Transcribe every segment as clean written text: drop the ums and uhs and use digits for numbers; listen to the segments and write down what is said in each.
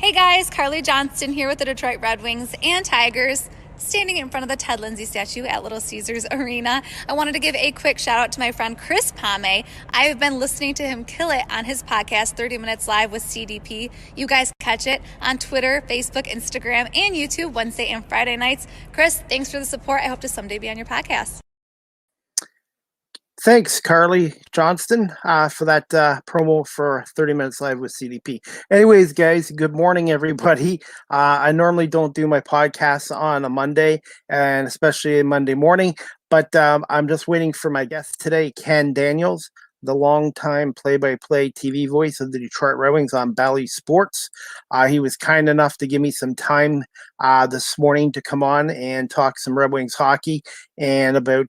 Hey guys, Carly Johnston here with the Detroit Red Wings and Tigers, standing in front of the Ted Lindsay statue at Little Caesars Arena. I wanted to give a quick shout out to my friend Chris Pame. I've been listening to him kill it on his podcast, 30 Minutes Live with CDP. You guys catch it on Twitter, Facebook, Instagram, and YouTube Wednesday and Friday nights. Chris, thanks for the support. I hope to someday be on your podcast. Thanks, Carly Johnston, for that promo for 30 Minutes Live with CDP. Anyways, guys, good morning, everybody. I normally don't do my podcasts on a Monday, and especially a Monday morning, but I'm just waiting for my guest today, Ken Daniels, the longtime play-by-play TV voice of the Detroit Red Wings on Bally Sports. He was kind enough to give me some time this morning to come on and talk some Red Wings hockey and about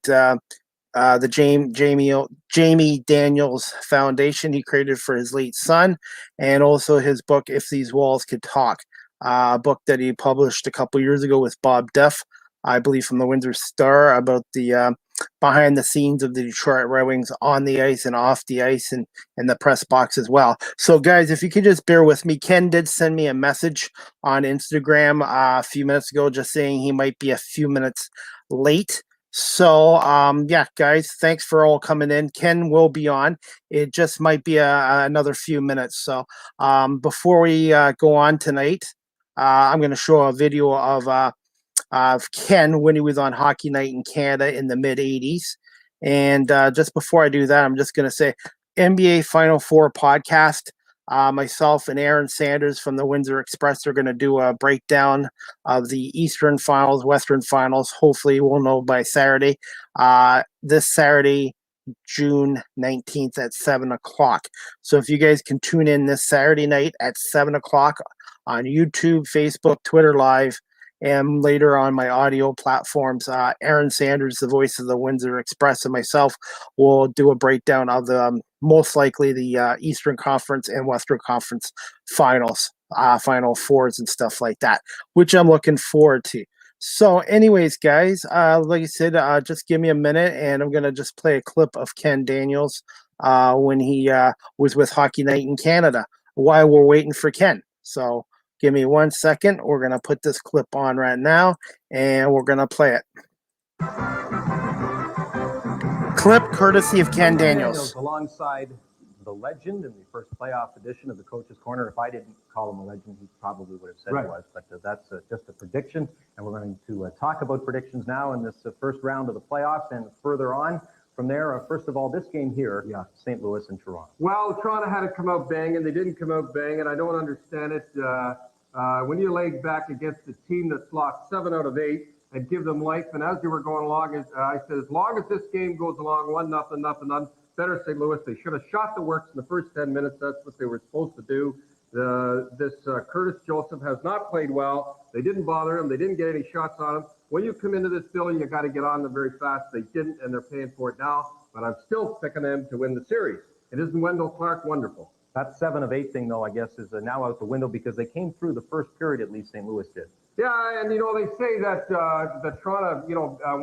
the Jamie Daniels Foundation he created for his late son, and also his book, If These Walls Could Talk, a book that he published a couple years ago with Bob Duff, I believe from the Windsor Star, about the behind the scenes of the Detroit Red Wings on the ice and off the ice and in the press box as well. So guys, if you could just bear with me, Ken did send me a message on Instagram a few minutes ago just saying he might be a few minutes late. So, yeah, guys, thanks for all coming in. Ken will be on. It just might be another few minutes. So, before we go on tonight, I'm going to show a video of Ken when he was on Hockey Night in Canada in the mid-'80s. And just before I do that, I'm just going to say NBA Final Four podcast. Myself and Aaron Sanders from the Windsor Express are going to do a breakdown of the Eastern Finals, Western Finals. Hopefully we'll know by Saturday. This Saturday, June 19th at 7 o'clock. So if you guys can tune in this Saturday night at 7 o'clock on YouTube, Facebook, Twitter Live, and later on my audio platforms, Aaron Sanders, the voice of the Windsor Express, and myself will do a breakdown of the most likely the Eastern Conference and Western Conference finals, Final Fours and stuff like that, which I'm looking forward to. So anyways, guys, like I said, just give me a minute and I'm going to just play a clip of Ken Daniels when he was with Hockey Night in Canada while we're waiting for Ken. So give me 1 second. We're going to put this clip on right now, and we're going to play it. Clip courtesy of Ken Daniels. Alongside the legend in the first playoff edition of the Coach's Corner. If I didn't call him a legend, he probably would have said he was, but that's just a prediction. And we're going to talk about predictions now in this first round of the playoffs and further on. From there, first of all, this game here, St. Louis and Toronto. Well, Toronto had to come out banging. They didn't come out banging. I don't understand it. When you lay back against a team that's lost 7 out of 8 and give them life, and as they were going along, I said, as long as this game goes along 1-0, better St. Louis. They should have shot the works in the first 10 minutes. That's what they were supposed to do. This Curtis Joseph has not played well. They didn't bother him. They didn't get any shots on him. When you come into this building, you got to get on them very fast. They didn't, and they're paying for it now. But I'm still picking them to win the series. It isn't Wendell Clark wonderful? That 7 of 8 thing, though, I guess, is now out the window because they came through the first period, at least St. Louis did. Yeah, and, they say that Toronto,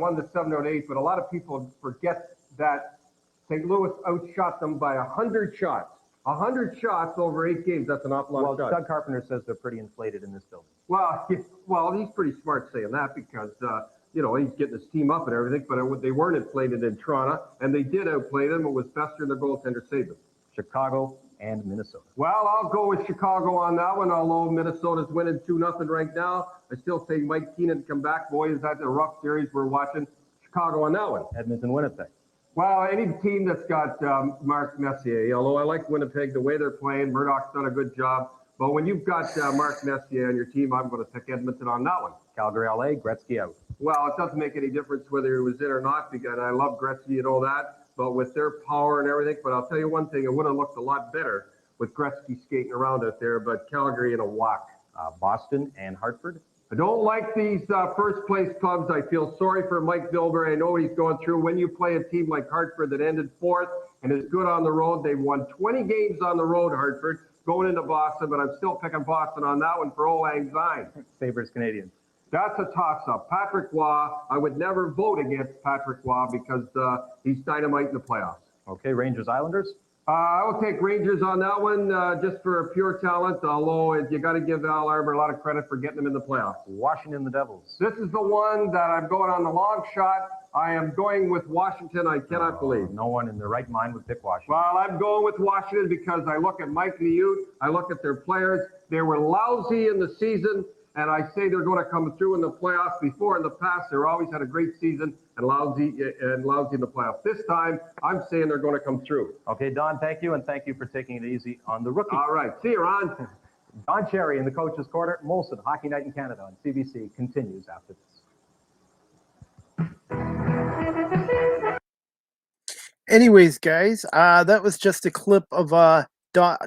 won the 7 out of 8, but a lot of people forget that St. Louis outshot them by 100 shots. 100 shots over 8 games, that's an awful lot of shots. Doug Carpenter says they're pretty inflated in this building. Well, he's pretty smart saying that because, he's getting his team up and everything, but they weren't inflated in Toronto, and they did outplay them. It was Bester and their goaltender saved them. Chicago and Minnesota. Well, I'll go with Chicago on that one, although Minnesota's winning 2-0 right now. I still say Mike Keenan come back. Boy, is that a rough series we're watching. Chicago on that one. Edmonton, Winnipeg. Well, any team that's got Mark Messier, although I like Winnipeg, the way they're playing, Murdoch's done a good job. But when you've got Mark Messier on your team, I'm going to pick Edmonton on that one. Calgary, LA, Gretzky out. Well, it doesn't make any difference whether he was in or not, because I love Gretzky, you know that. But with their power and everything, but I'll tell you one thing, it would have looked a lot better with Gretzky skating around out there, but Calgary in a walk. Boston and Hartford. I don't like these first place clubs. I feel sorry for Mike Bilber. I know what he's going through. When you play a team like Hartford that ended 4th and is good on the road, they've won 20 games on the road, Hartford, going into Boston, but I'm still picking Boston on that one for Old Lang Syne. Sabres, Canadians. That's a toss-up. Patrick Roy, I would never vote against Patrick Roy because he's dynamite in the playoffs. Okay, Rangers, Islanders. I will take Rangers on that one, just for pure talent, although you got to give Al Arbour a lot of credit for getting them in the playoffs. Washington, the Devils. This is the one that I'm going on the long shot. I am going with Washington. I cannot believe. No one in their right mind would pick Washington. Well, I'm going with Washington because I look at Mike Niute, I look at their players. They were lousy in the season, and I say they're going to come through in the playoffs. Before, in the past, they always had a great season and lousy in the playoffs. This time, I'm saying they're going to come through. Okay, Don, thank you, and thank you for taking it easy on the rookie. All right. See you, Ron. Don Cherry in the Coach's Corner. Molson Hockey Night in Canada on CBC continues after this. Anyways, guys, that was just a clip of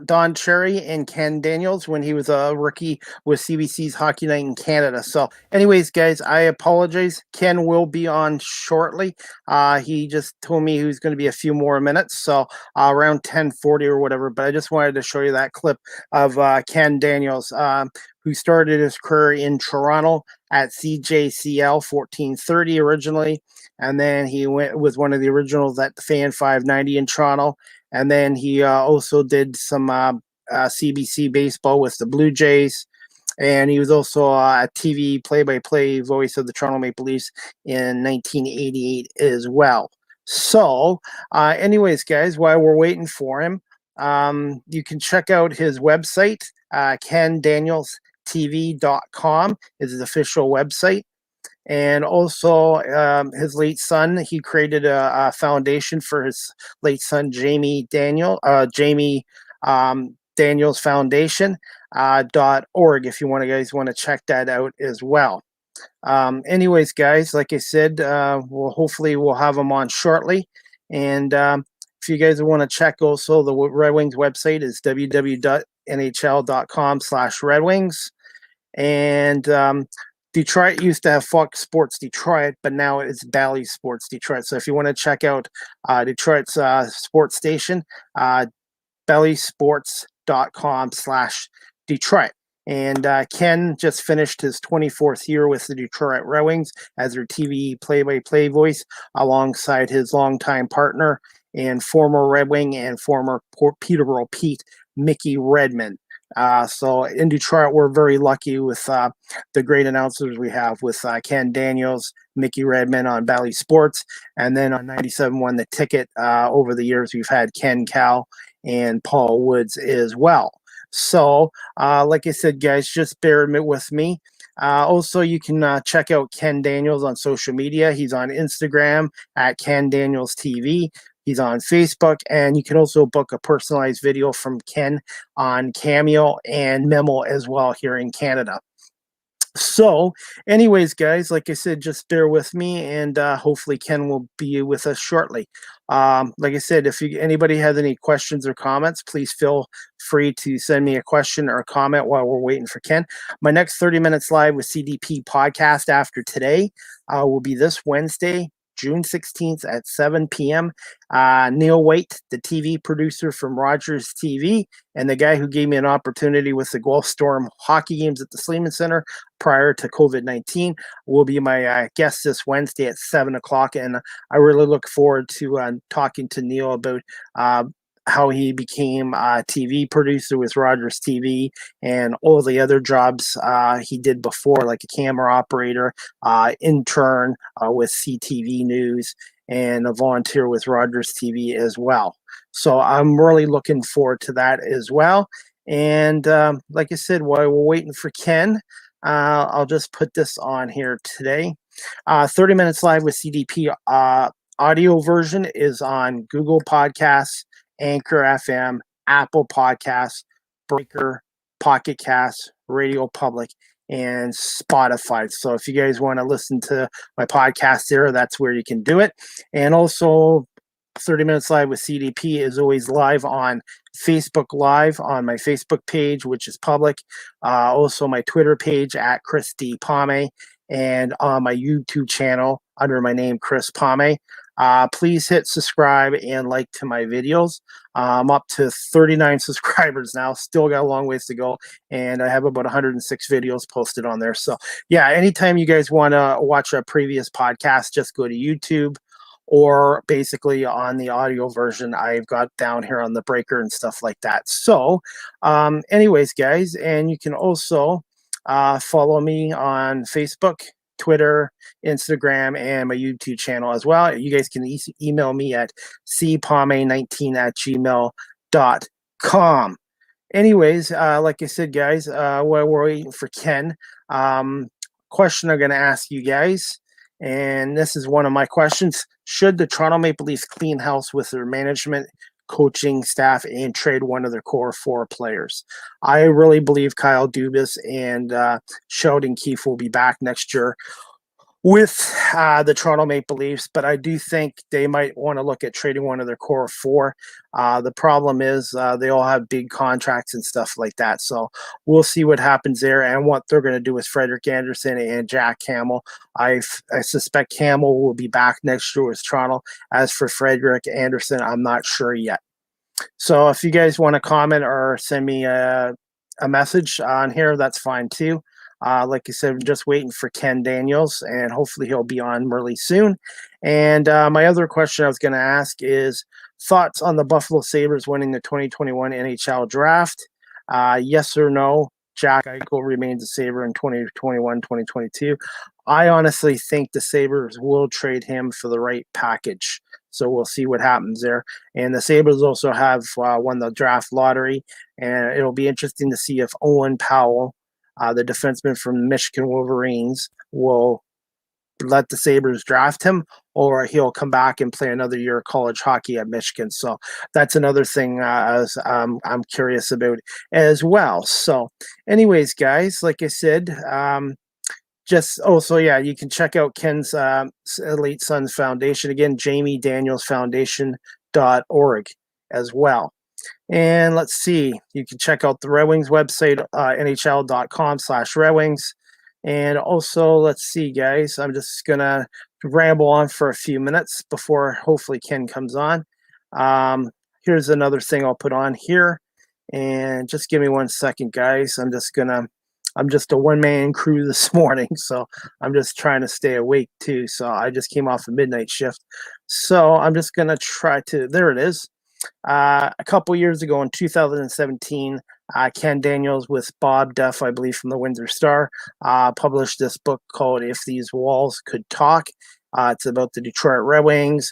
Don Cherry and Ken Daniels when he was a rookie with CBC's Hockey Night in Canada. So anyways, guys, I apologize. Ken will be on shortly. He just told me he was going to be a few more minutes, so around 10:40 or whatever. But I just wanted to show you that clip of Ken Daniels, who started his career in Toronto at CJCL 1430 originally, and then he was one of the originals at the Fan 590 in Toronto. And then he also did some CBC baseball with the Blue Jays. And he was also a TV play-by-play voice of the Toronto Maple Leafs in 1988 as well. So anyways, guys, while we're waiting for him, you can check out his website, KenDanielsTV.com is his official website. And also his late son, he created a foundation for his late son, Jamie Daniels Foundation .org, if you guys want to check that out as well. Anyways, guys, like I said, hopefully we'll have him on shortly. And if you guys want to check also, the Red Wings website is www.nhl.com/Red Wings. And Detroit used to have Fox Sports Detroit, but now it's Bally Sports Detroit. So if you want to check out Detroit's sports station, ballysports.com/Detroit. And Ken just finished his 24th year with the Detroit Red Wings as their TV play-by-play voice, alongside his longtime partner and former Red Wing and former Peterborough Pete, Mickey Redmond. So in Detroit, we're very lucky with the great announcers we have with Ken Daniels, Mickey Redmond on Bally Sports, and then on 97.1 The Ticket. Over the years, we've had Ken Cal and Paul Woods as well. So, like I said, guys, just bear with me. Also, you can check out Ken Daniels on social media. He's on Instagram at Ken Daniels TV. He's on Facebook, and you can also book a personalized video from Ken on Cameo and Memo as well here in Canada. So anyways, guys, like I said, just bear with me, and hopefully Ken will be with us shortly. Like I said, if anybody has any questions or comments, please feel free to send me a question or a comment while we're waiting for Ken. My next 30 Minutes Live with CDP podcast after today will be this Wednesday, June 16th at 7 p.m. Neil Waite, the TV producer from Rogers TV, and the guy who gave me an opportunity with the Guelph Storm hockey games at the Sleeman Center prior to COVID-19, will be my guest this Wednesday at 7 o'clock. And I really look forward to talking to Neil about how he became a TV producer with Rogers TV and all the other jobs he did before, like a camera operator, intern with CTV News, and a volunteer with Rogers TV as well. So I'm really looking forward to that as well. And like I said, while we're waiting for Ken, I'll just put this on here today. 30 Minutes Live with CDP audio version is on Google Podcasts, Anchor FM, Apple Podcasts, Breaker, Pocket Casts, Radio Public, and Spotify. So if you guys want to listen to my podcast there, that's where you can do it. And also 30 Minutes Live with CDP is always live on Facebook Live on my Facebook page, which is public. Also my Twitter page at Chris D. Pame, and on my YouTube channel under my name, Chris Pame. Please hit subscribe and like to my videos. I'm up to 39 subscribers now. Still got a long ways to go, and I have about 106 videos posted on there. So yeah, anytime you guys want to watch a previous podcast, just go to YouTube or basically on the audio version I've got down here on the breaker and stuff like that. So anyways, guys, and you can also follow me on Facebook, Twitter, Instagram, and my YouTube channel as well. You guys can email me at cpalme19@gmail.com. Anyways, like I said, guys, while we're waiting for Ken, question I'm going to ask you guys, and this is one of my questions: should the Toronto Maple Leafs clean house with their management, coaching staff, and trade one of their core 4 players? I really believe Kyle Dubas and Sheldon Keefe will be back next year with the Toronto Maple Leafs, but I do think they might want to look at trading one of their core 4. The problem is they all have big contracts and stuff like that. So we'll see what happens there and what they're going to do with Frederik Andersen and Jack Hamill. I suspect Hamill will be back next year with Toronto. As for Frederik Andersen, I'm not sure yet. So if you guys want to comment or send me a message on here, that's fine too. Like I said, I'm just waiting for Ken Daniels, and hopefully he'll be on really soon. And my other question I was going to ask is thoughts on the Buffalo Sabres winning the 2021 NHL draft. Yes or no, Jack Eichel remains a Sabre in 2021, 2022. I honestly think the Sabres will trade him for the right package. So we'll see what happens there. And the Sabres also have won the draft lottery, and it'll be interesting to see if Owen Powell, the defenseman from the Michigan Wolverines, will let the Sabres draft him, or he'll come back and play another year of college hockey at Michigan. So that's another thing I'm curious about as well. So anyways, guys, like I said, just also, yeah, you can check out Ken's Elite Sons Foundation. Again, JamieDanielsFoundation.org as well. And let's see, you can check out the Red Wings website, nhl.com/Red Wings. And also, let's see, guys, I'm just going to ramble on for a few minutes before hopefully Ken comes on. Here's another thing I'll put on here. And just give me 1 second, guys. I'm just a one-man crew this morning, so I'm just trying to stay awake too. So I just came off a midnight shift. So I'm just going to try to, there it is. A couple years ago in 2017, Ken Daniels with Bob Duff, I believe, from the Windsor Star, published this book called If These Walls Could Talk. It's about the Detroit Red Wings,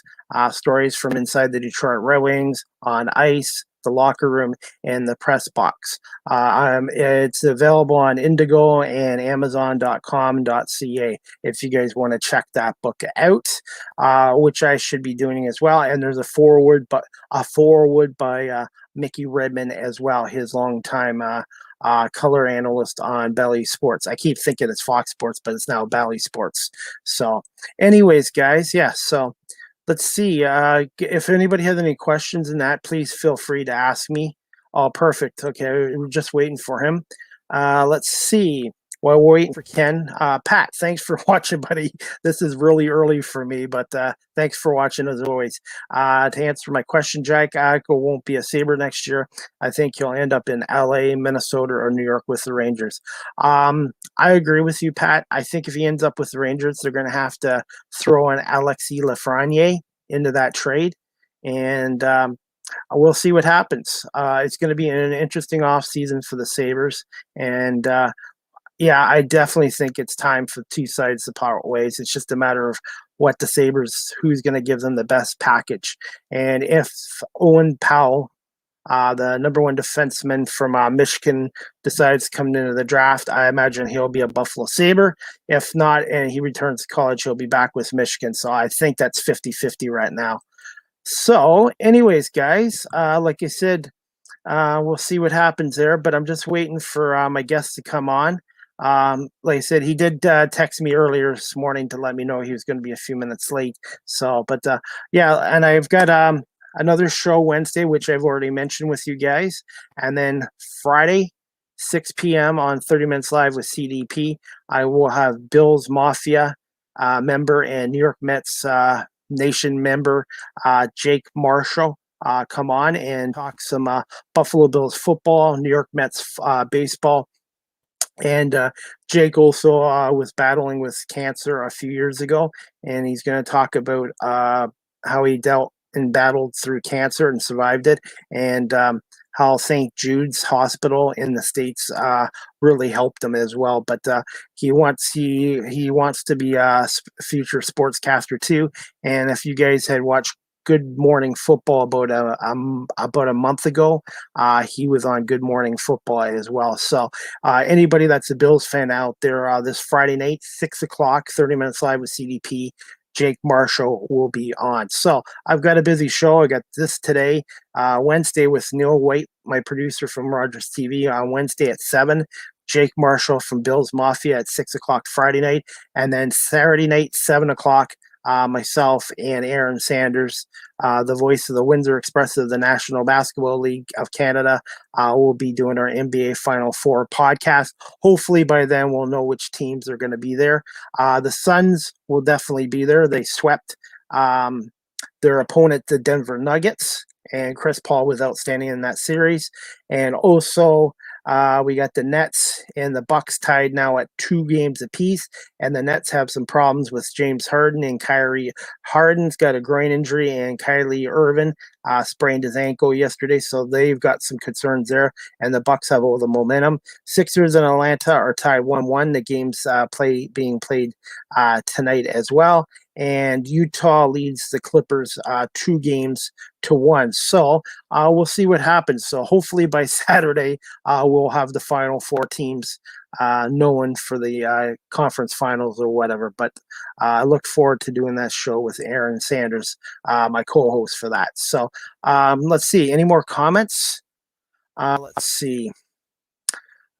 stories from inside the Detroit Red Wings, on ice, the locker room, and the press box. It's available on Indigo and Amazon.com.ca if you guys want to check that book out, which I should be doing as well. And there's a foreword by Mickey Redmond as well, his longtime color analyst on Bally Sports. I keep thinking it's Fox Sports, but it's now Bally Sports. So anyways, guys, yeah, so let's see. If anybody has any questions in that, please feel free to ask me. Oh, perfect. Okay, we're just waiting for him. Let's see. While we're waiting for Ken, Pat, thanks for watching, buddy. This is really early for me, but thanks for watching as always. To answer my question, Jack Eichel won't be a Sabre next year. I think he'll end up in LA, Minnesota, or New York with the Rangers. I agree with you, Pat. I think if he ends up with the Rangers, they're going to have to throw in Alexis Lafreniere into that trade, and we'll see what happens. It's going to be an interesting offseason for the Sabres, and yeah, I definitely think it's time for two sides to part ways. It's just a matter of what the Sabres, who's going to give them the best package. And if Owen Powell, the number 1 defenseman from Michigan, decides to come into the draft, I imagine he'll be a Buffalo Sabre. If not, and he returns to college, he'll be back with Michigan. So I think that's 50-50 right now. So anyways, guys, like I said, we'll see what happens there. But I'm just waiting for my guest to come on. Like I said, he did text me earlier this morning to let me know he was going to be a few minutes late. So, but yeah, and I've got another show Wednesday, which I've already mentioned with you guys, and then Friday, 6 p.m. on 30 Minutes Live with CDP. I will have Bills Mafia member and New York Mets Nation member Jake Marshall come on and talk some Buffalo Bills football, New York Mets baseball. And Jake also was battling with cancer a few years ago, and he's going to talk about he dealt and battled through cancer and survived it, and how St. Jude's Hospital in the States really helped him as well. But he wants to be a future sportscaster too. And if you guys had watched Good Morning Football about a month ago, he was on Good Morning Football as well. So anybody that's a Bills fan out there, this Friday night, 6 o'clock, 30 minutes live with CDP. Jake Marshall will be on. So I've got a busy show. I got this today, Wednesday with Neil White, my producer from Rogers TV, on Wednesday at 7. Jake Marshall from Bills Mafia at 6 o'clock Friday night. And then Saturday night, 7 o'clock, myself and Aaron Sanders, the voice of the Windsor Express of the National Basketball League of Canada, will be doing our NBA Final Four podcast. Hopefully by then we'll know which teams are going to be there. The Suns will definitely be there. They swept their opponent, the Denver Nuggets, and Chris Paul was outstanding in that series. And also we got the Nets and the Bucks tied now at 2 games apiece, and the Nets have some problems with James Harden, and Kyrie Harden's got a groin injury, and Kyrie Irving sprained his ankle yesterday, so they've got some concerns there, and the Bucks have all the momentum. Sixers and Atlanta are tied 1-1. The game's being played tonight as well. And Utah leads the Clippers 2-1. So we'll see what happens. So hopefully by Saturday, we'll have the final 4 teams known for the conference finals or whatever. But I look forward to doing that show with Aaron Sanders, my co-host for that. So let's see. Any more comments? Let's see.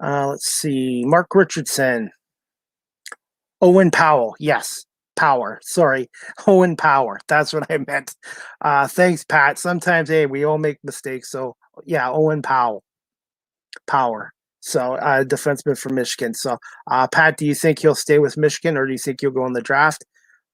Mark Richardson. Owen Powell. Yes. Power. Sorry. Owen Power. That's what I meant. Thanks, Pat. Sometimes, hey, we all make mistakes. So, yeah, Owen Powell. Power. So, defenseman from Michigan. So, Pat, do you think he'll stay with Michigan, or do you think he'll go in the draft?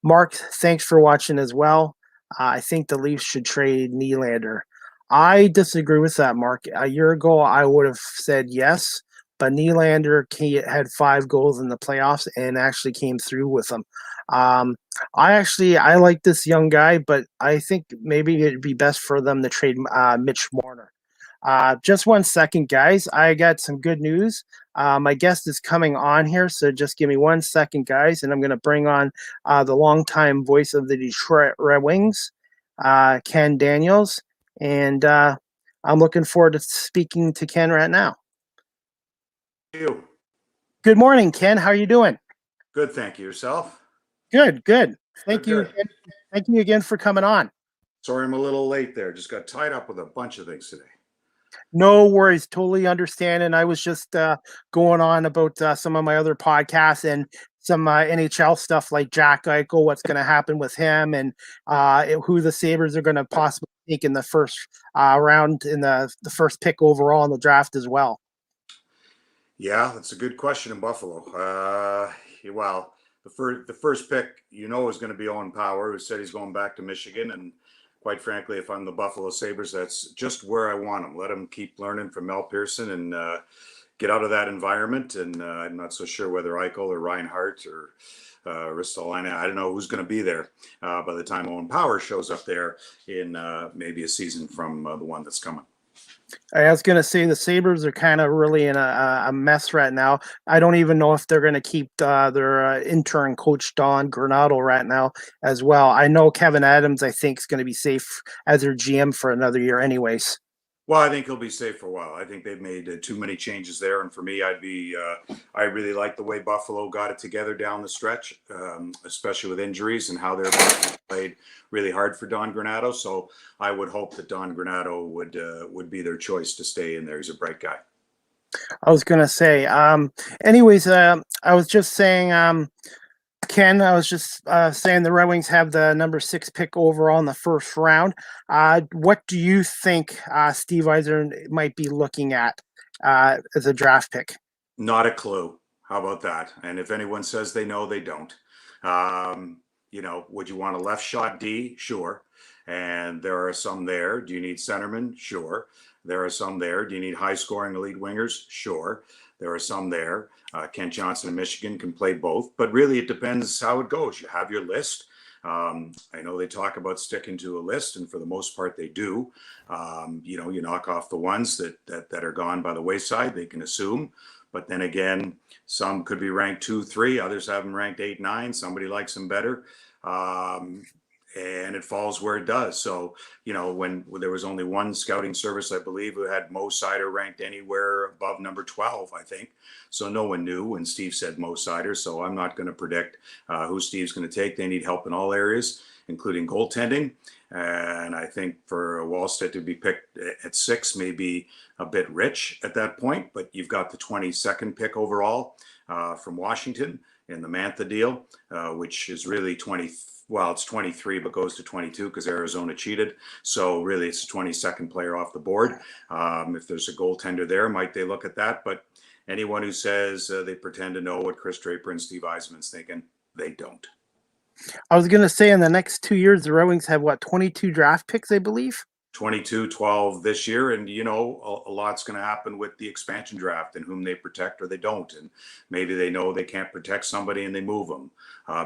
Mark, thanks for watching as well. I think the Leafs should trade Nylander. I disagree with that, Mark. A year ago, I would have said yes, but Nylander had 5 goals in the playoffs and actually came through with them. I like this young guy, but I think maybe it'd be best for them to trade Mitch Marner. Just 1 second, guys. I got some good news. My guest is coming on here, so just give me 1 second, guys, and I'm going to bring on the longtime voice of the Detroit Red Wings, Ken Daniels, and I'm looking forward to speaking to Ken right now. You. Good morning, Ken. How are you doing? Good, thank you. Yourself? Good. Thank you. Thank you again for coming on. Sorry I'm a little late there. Just got tied up with a bunch of things today. No worries. Totally understand. And I was just going on about some of my other podcasts and some NHL stuff like Jack Eichel, what's going to happen with him, and who the Sabres are going to possibly take in the first round, in the first pick overall in the draft as well. Yeah, that's a good question in Buffalo. Well, the first pick, is going to be Owen Power, who said he's going back to Michigan. And quite frankly, if I'm the Buffalo Sabres, that's just where I want him. Let him keep learning from Mel Pearson and get out of that environment. And I'm not so sure whether Eichel or Reinhart or Ristolainen, I don't know who's going to be there by the time Owen Power shows up there in maybe a season from the one that's coming. I was going to say the Sabres are kind of really in a mess right now. I don't even know if they're going to keep their intern coach Don Granato right now as well. I know Kevin Adams, I think, is going to be safe as their GM for another year anyways. Well, I think he'll be safe for a while. I think they've made too many changes there. And for me, I really like the way Buffalo got it together down the stretch, especially with injuries and how they're played really hard for Don Granato. So I would hope that Don Granato would be their choice to stay in there. He's a bright guy. I was going to say, anyways, I was just saying, Ken, I was just saying the Red Wings have the number 6 pick overall in the first round. What do you think Steve Yzerman might be looking at as a draft pick? Not a clue. How about that? And if anyone says they know, they don't. Would you want a left shot D? Sure. And there are some there. Do you need centermen? Sure. There are some there. Do you need high scoring elite wingers? Sure. There are some there. Kent Johnson in Michigan can play both, but really it depends how it goes. You have your list. I know they talk about sticking to a list, and for the most part they do. You knock off the ones that are gone by the wayside, they can assume. But then again, some could be ranked 2, 3, others have them ranked 8, 9. Somebody likes them better. And it falls where it does. So, when there was only one scouting service, I believe, who had Mo Sider ranked anywhere above number 12, I think. So no one knew when Steve said Mo Sider. So I'm not going to predict who Steve's going to take. They need help in all areas, including goaltending. And I think for Wallstedt to be picked at 6 may be a bit rich at that point. But you've got the 22nd pick overall from Washington in the Mantha deal, which is really it's 23, but goes to 22 because Arizona cheated. So really it's the 22nd player off the board. If there's a goaltender there, might they look at that? But anyone who says they pretend to know what Chris Draper and Steve Yzerman's thinking, they don't. I was going to say in the next 2 years, the Red Wings have 22 draft picks, I believe. 22, 12 this year. And, a lot's going to happen with the expansion draft and whom they protect or they don't. And maybe they know they can't protect somebody and they move them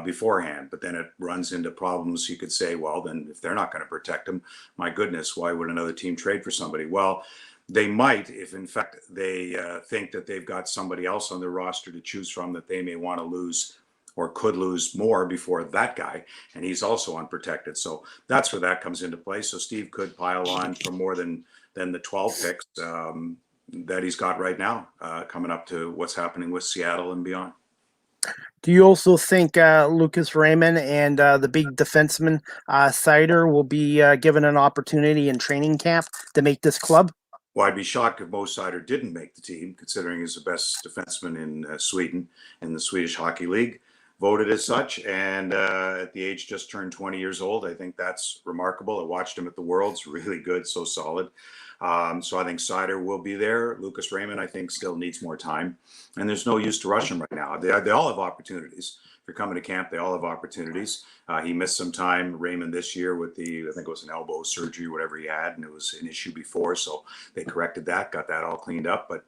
beforehand. But then it runs into problems. You could say, well, then if they're not going to protect them, my goodness, why would another team trade for somebody? Well, they might if, in fact, they think that they've got somebody else on their roster to choose from that they may want to lose or could lose more before that guy, and he's also unprotected. So that's where that comes into play. So Steve could pile on for more than the 12 picks that he's got right now, coming up to what's happening with Seattle and beyond. Do you also think Lucas Raymond and the big defenseman Sider will be given an opportunity in training camp to make this club? Well, I'd be shocked if Mo Sider didn't make the team, considering he's the best defenseman in Sweden, in the Swedish Hockey League. Voted as such, and at the age just turned 20 years old. I think that's remarkable. I watched him at the Worlds, really good, so solid. So I think Sider will be there. Lucas Raymond, I think, still needs more time, and there's no use to rush him right now. They all have opportunities. If you're coming to camp, they all have opportunities. He missed some time, Raymond, this year with I think it was an elbow surgery, whatever he had, and it was an issue before, so they corrected that, got that all cleaned up. But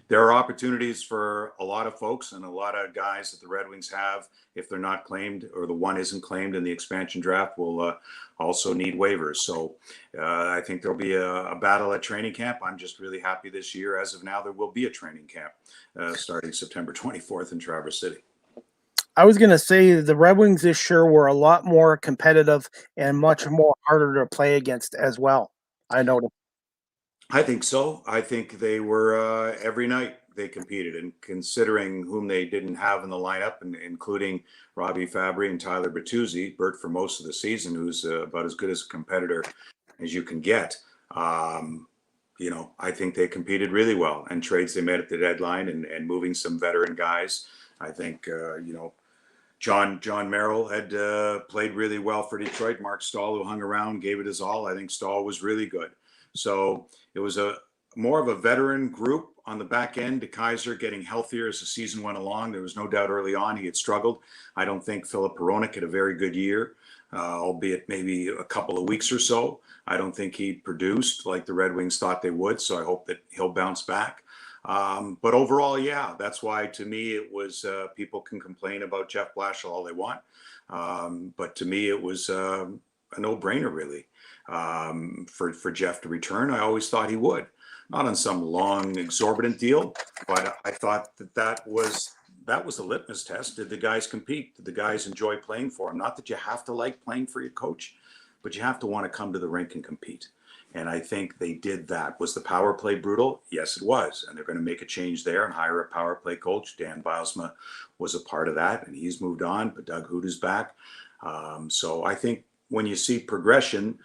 there are opportunities for a lot of folks and a lot of guys that the Red Wings have. If they're not claimed or the one isn't claimed in the expansion draft, will also need waivers. So I think there'll be a battle at training camp. I'm just really happy this year. As of now, there will be a training camp starting September 24th in Traverse City. I was going to say the Red Wings this year were a lot more competitive and much more harder to play against as well. I noticed. I think so. I think they were every night they competed, and considering whom they didn't have in the lineup, and including Robbie Fabry and Tyler Bertuzzi, Bert for most of the season, who's about as good as a competitor as you can get. I think they competed really well, and trades they made at the deadline and moving some veteran guys. I think, John Merrill had played really well for Detroit. Mark Stahl, who hung around, gave it his all. I think Stahl was really good. So it was more of a veteran group on the back end. DeKaiser getting healthier as the season went along. There was no doubt early on he had struggled. I don't think Philip Peronic had a very good year, albeit maybe a couple of weeks or so. I don't think he produced like the Red Wings thought they would. So I hope that he'll bounce back. But overall, yeah, that's why to me it was people can complain about Jeff Blashill all they want. But to me, it was a no-brainer, really, for Jeff to return. I always thought he would, not on some long, exorbitant deal, but I thought that was a litmus test. Did the guys compete? Did the guys enjoy playing for him? Not that you have to like playing for your coach, but you have to want to come to the rink and compete. And I think they did that. Was the power play brutal? Yes, it was. And they're going to make a change there and hire a power play coach. Dan Bilesma was a part of that, and he's moved on, but Doug Hoot is back. So I think when you see progression,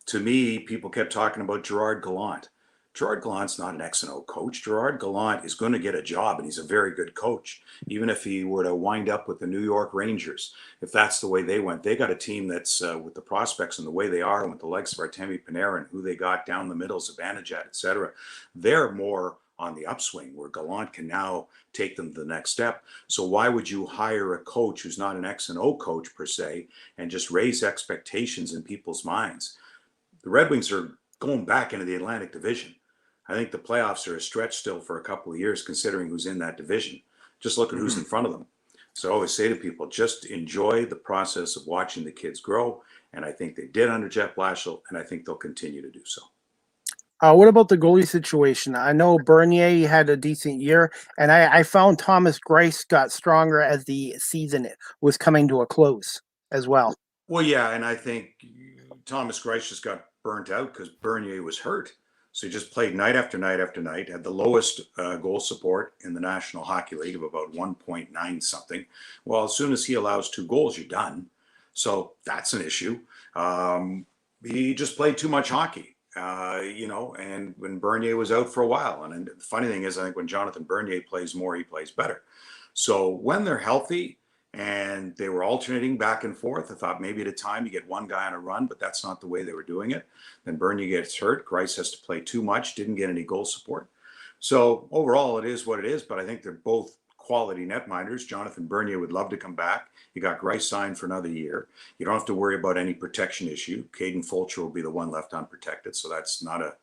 to me, people kept talking about Gerard Gallant. Gerard Gallant's not an X and O coach. Gerard Gallant is going to get a job, and he's a very good coach, even if he were to wind up with the New York Rangers. If that's the way they went, they got a team that's with the prospects and the way they are, and with the likes of Artemi Panarin, who they got down the middle, Zibanejad, et cetera. They're more on the upswing, where Gallant can now take them to the next step. So why would you hire a coach who's not an X and O coach per se, and just raise expectations in people's minds? The Red Wings are going back into the Atlantic Division. I think the playoffs are a stretch still for a couple of years, considering who's in that division. Just look at who's in front of them. So I always say to people, just enjoy the process of watching the kids grow. And I think they did under Jeff Blashill, and I think they'll continue to do so. What about the goalie situation? I know Bernier had a decent year, and I found Thomas Greiss got stronger as the season was coming to a close as well. Well, yeah, and I think Thomas Greiss just got burnt out because Bernier was hurt. So he just played night after night after night, had the lowest goal support in the National Hockey League of about 1.9 something. Well, as soon as he allows 2 goals, you're done. So that's an issue. He just played too much hockey, and when Bernier was out for a while. And the funny thing is, I think when Jonathan Bernier plays more, he plays better. So when they're healthy, and they were alternating back and forth, I thought maybe at a time you get one guy on a run, but that's not the way they were doing it. Then Bernier gets hurt. Greiss has to play too much, didn't get any goal support. So overall, it is what it is, but I think they're both quality netminders. Jonathan Bernier would love to come back. You got Greiss signed for another year. You don't have to worry about any protection issue. Caden Fulcher will be the one left unprotected, so that's not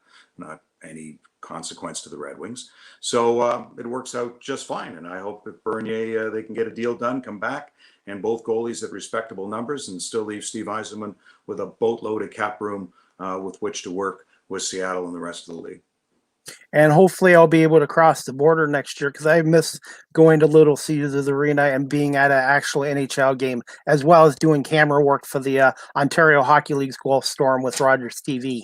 any consequence to the Red Wings. So it works out just fine. And I hope that Bernier, they can get a deal done, come back, and both goalies at respectable numbers, and still leave Steve Yzerman with a boatload of cap room with which to work with Seattle and the rest of the league. And hopefully I'll be able to cross the border next year, because I miss going to Little Caesars Arena and being at an actual NHL game, as well as doing camera work for the Ontario Hockey League's Golf Storm with Rogers TV.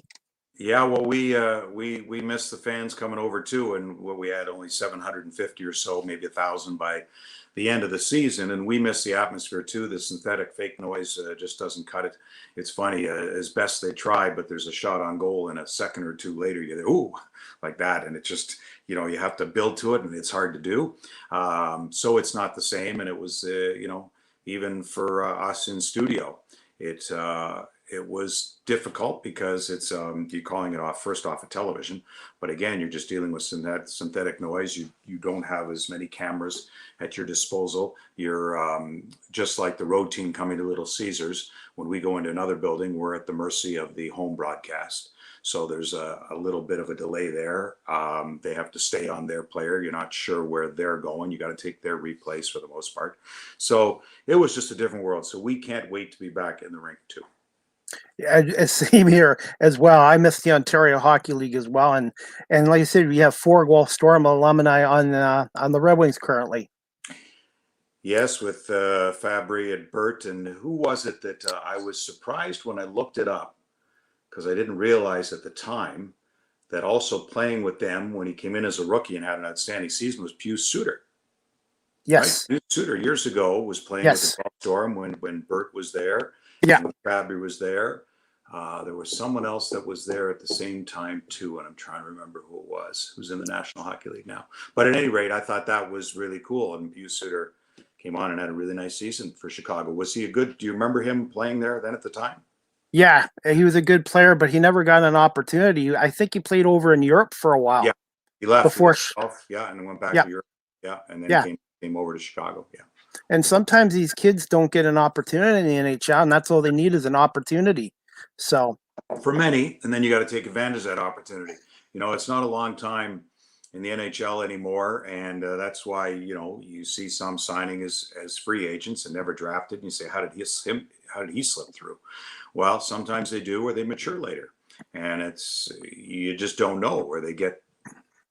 Yeah, well, we missed the fans coming over too, and we had only 750 or so, maybe 1,000 by the end of the season, and we missed the atmosphere too. The synthetic fake noise just doesn't cut it. It's funny, as best they try, but there's a shot on goal, and a second or two later, you're there, ooh, like that, and it just, you have to build to it, and it's hard to do. So it's not the same, and it was, even for us in studio, it was difficult because it's you're calling it off a television, but again, you're just dealing with synthetic noise. You don't have as many cameras at your disposal. You're just like the road team coming to Little Caesars. When we go into another building, we're at the mercy of the home broadcast. So there's a little bit of a delay there. They have to stay on their player. You're not sure where they're going. You got to take their replays for the most part. So it was just a different world. So we can't wait to be back in the rink too. Yeah, same here as well. I miss the Ontario Hockey League as well, and like I said, we have 4 Golf Storm alumni on the Red Wings currently. Yes, with Fabry and Bert, and who was it that I was surprised when I looked it up, because I didn't realize at the time that also playing with them when he came in as a rookie and had an outstanding season was Pius Suter. Yes, right? Pius Suter years ago was playing with the Golf Storm when Bert was there. Yeah. When Fabry was there. There was someone else that was there at the same time too, and I'm trying to remember who it was, who's in the National Hockey League now. But at any rate, I thought that was really cool, and Pius Suter came on and had a really nice season for Chicago. Was he do you remember him playing there then at the time? Yeah, he was a good player, but he never got an opportunity. I think he played over in Europe for a while. Yeah, he left before. And then went back to Europe. Yeah, and then came over to Chicago. Yeah. And sometimes these kids don't get an opportunity in the NHL, and that's all they need is an opportunity. So for many, and then you got to take advantage of that opportunity. It's not a long time in the NHL anymore, and that's why you see some signing as free agents and never drafted, and you say, how did he slip through? Well, sometimes they do, or they mature later, and you just don't know where they get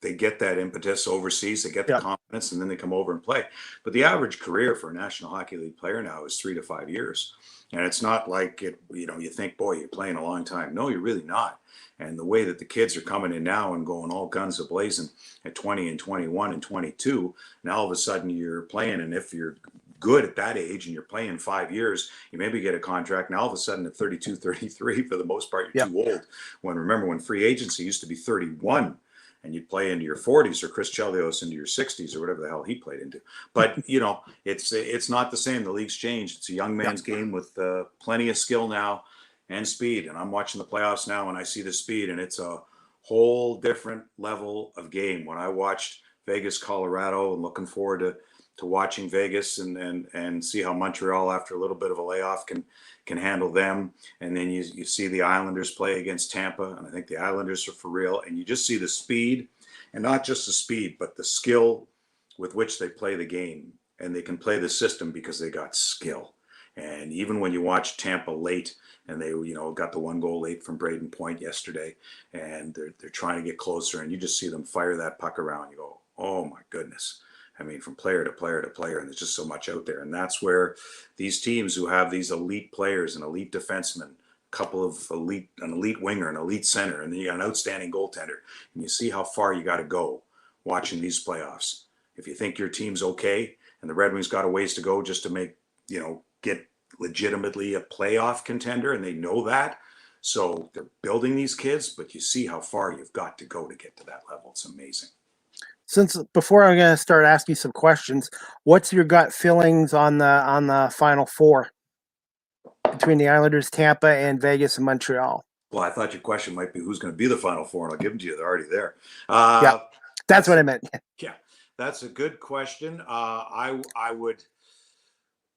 that impetus overseas, they get the confidence, and then they come over and play. But the average career for a National Hockey League player now is 3 to 5 years. And it's not like you think, boy, you're playing a long time. No, you're really not. And the way that the kids are coming in now and going all guns a-blazing at 20 and 21 and 22, now all of a sudden you're playing, and if you're good at that age and you're playing 5 years, you maybe get a contract. Now all of a sudden at 32, 33, for the most part, you're too old. Remember when free agency used to be 31, and you'd play into your 40s, or Chris Chelios into your 60s, or whatever the hell he played into. But, it's not the same. The league's changed. It's a young man's game with plenty of skill now and speed. And I'm watching the playoffs now, and I see the speed, and it's a whole different level of game. When I watched Vegas, Colorado, and looking forward to watching Vegas and see how Montreal, after a little bit of a layoff, can handle them. And then you see the Islanders play against Tampa, and I think the Islanders are for real. And you just see the speed, and not just the speed, but the skill with which they play the game. and they can play the system because they got skill. And even when you watch Tampa late, and they, got the 1 goal late from Braden Point yesterday, and they're trying to get closer, and you just see them fire that puck around. You go, oh my goodness. I mean, from player to player to player, and there's just so much out there. And that's where these teams who have these elite players, an elite defenseman, a couple of an elite winger, an elite center, and then you got an outstanding goaltender, and you see how far you got to go watching these playoffs. If you think your team's okay, and the Red Wings got a ways to go just to make, get legitimately a playoff contender, and they know that. So they're building these kids, but you see how far you've got to go to get to that level. It's amazing. Since before I'm going to start asking some questions, what's your gut feelings on the Final Four between the Islanders, Tampa, and Vegas and Montreal? Well, I thought your question might be who's going to be the Final Four, and I'll give them to you. They're already there. Yeah, that's what I meant. Yeah, that's a good question. I would,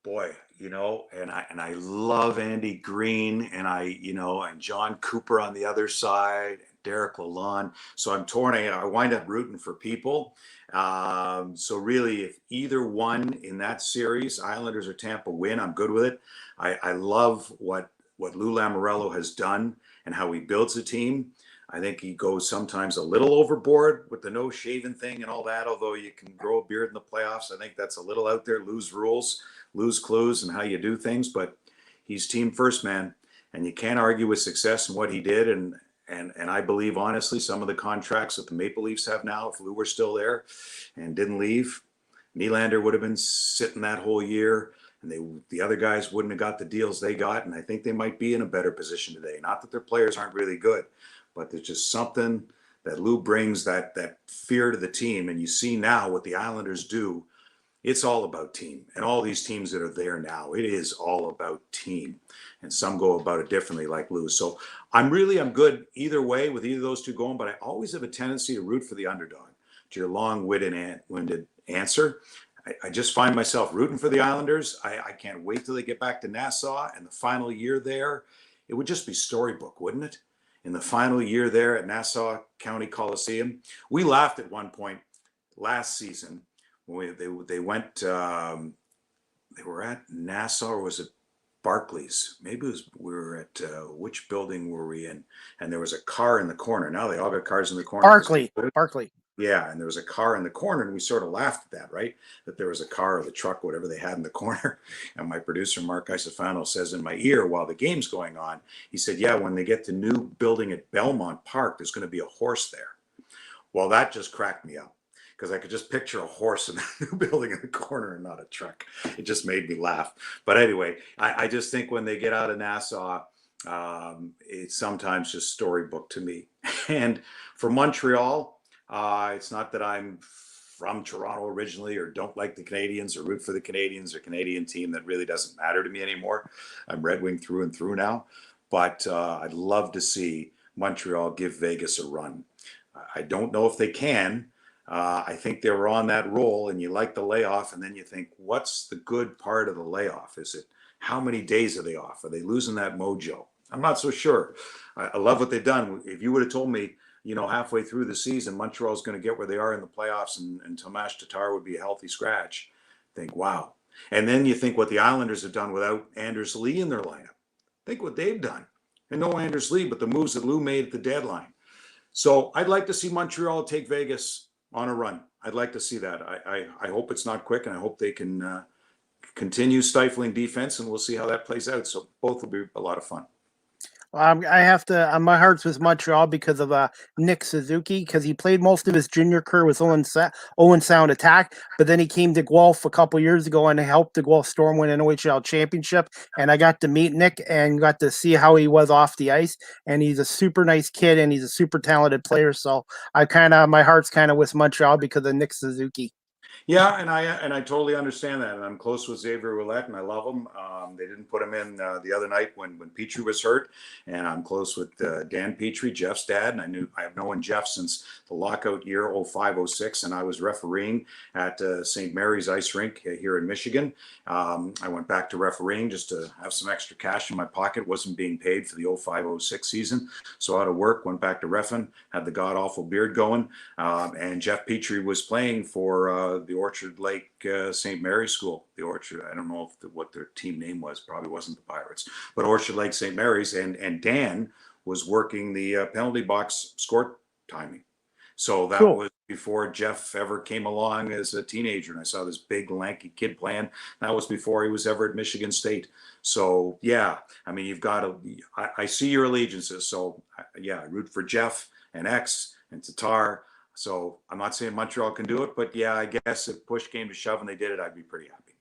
boy, and I love Andy Green, and and John Cooper on the other side, Derek Lalonde. So I'm torn. I wind up rooting for people. So really, if either one in that series, Islanders or Tampa, win, I'm good with it. I love what Lou Lamoriello has done and how he builds a team. I think he goes sometimes a little overboard with the no shaving thing and all that, although you can grow a beard in the playoffs. I think that's a little out there, lose rules, lose clues and how you do things, but he's team first, man. And you can't argue with success and what he did. And I believe, honestly, some of the contracts that the Maple Leafs have now, if Lou were still there and didn't leave, Nylander would have been sitting that whole year, and the other guys wouldn't have got the deals they got. And I think they might be in a better position today. Not that their players aren't really good, but there's just something that Lou brings, that fear to the team. And you see now what the Islanders do. It's all about team. And all these teams that are there now, it is all about team. And some go about it differently, like Lou. So I'm good either way with either of those two going, but I always have a tendency to root for the underdog. To your long-winded answer, I just find myself rooting for the Islanders. I can't wait till they get back to Nassau and the final year there. It would just be storybook, wouldn't it? In the final year there at Nassau County Coliseum. We laughed at one point last season when they went, they were at Nassau, or was it Barclays? Maybe we were at, which building were we in? And there was a car in the corner. Now they all got cars in the corner. Barclay. Yeah, and there was a car in the corner, and we sort of laughed at that, right? That there was a car or the truck, whatever they had in the corner. And my producer, Mark Isofano, says in my ear while the game's going on, he said, yeah, when they get the new building at Belmont Park, there's going to be a horse there. Well, that just cracked me up, because I could just picture a horse in that new building in the corner and not a truck. It just made me laugh. But anyway, I just think when they get out of Nassau, it's sometimes just storybook to me. And for Montreal, it's not that I'm from Toronto originally or don't like the Canadians or root for the Canadians or Canadian team. That really doesn't matter to me anymore. I'm Red Wing through and through now. But I'd love to see Montreal give Vegas a run. I don't know if they can. I think they were on that roll, and you like the layoff, and then you think, what's the good part of the layoff? Is it how many days are they off? Are they losing that mojo? I'm not so sure. I love what they've done. If you would have told me, halfway through the season, Montreal's going to get where they are in the playoffs, and Tomas Tatar would be a healthy scratch, think, wow. And then you think what the Islanders have done without Anders Lee in their lineup. Think what they've done. And no Anders Lee, but the moves that Lou made at the deadline. So I'd like to see Montreal take Vegas on a run. I'd like to see that. I hope it's not quick, and I hope they can continue stifling defense, and we'll see how that plays out. So both will be a lot of fun. I have to. My heart's with Montreal because of Nick Suzuki, because he played most of his junior career with Owen Sound Attack, but then he came to Guelph a couple years ago and helped the Guelph Storm win an OHL championship. And I got to meet Nick and got to see how he was off the ice. And he's a super nice kid, and he's a super talented player. So my heart's kind of with Montreal because of Nick Suzuki. Yeah, and I totally understand that, and I'm close with Xavier Ouellette, and I love him. They didn't put him in the other night when Petrie was hurt, and I'm close with Dan Petrie, Jeff's dad, and I've known Jeff since the lockout year 05-06, and I was refereeing at St. Mary's Ice Rink here in Michigan. I went back to refereeing just to have some extra cash in my pocket. Wasn't being paid for the 05-06 season, so out of work, went back to reffing, had the god awful beard going, and Jeff Petrie was playing for the Orchard Lake St. Mary's School. The Orchard, I don't know what their team name was, probably wasn't the Pirates, but Orchard Lake St. Mary's, and Dan was working the penalty box score timing. So that Cool. was before Jeff ever came along as a teenager, and I saw this big lanky kid playing. That was before he was ever at Michigan State. So yeah, I mean, you've got to. I see your allegiances. So yeah, I root for Jeff and X and Tatar. So I'm not saying Montreal can do it, but yeah, I guess if push came to shove and they did it, I'd be pretty happy.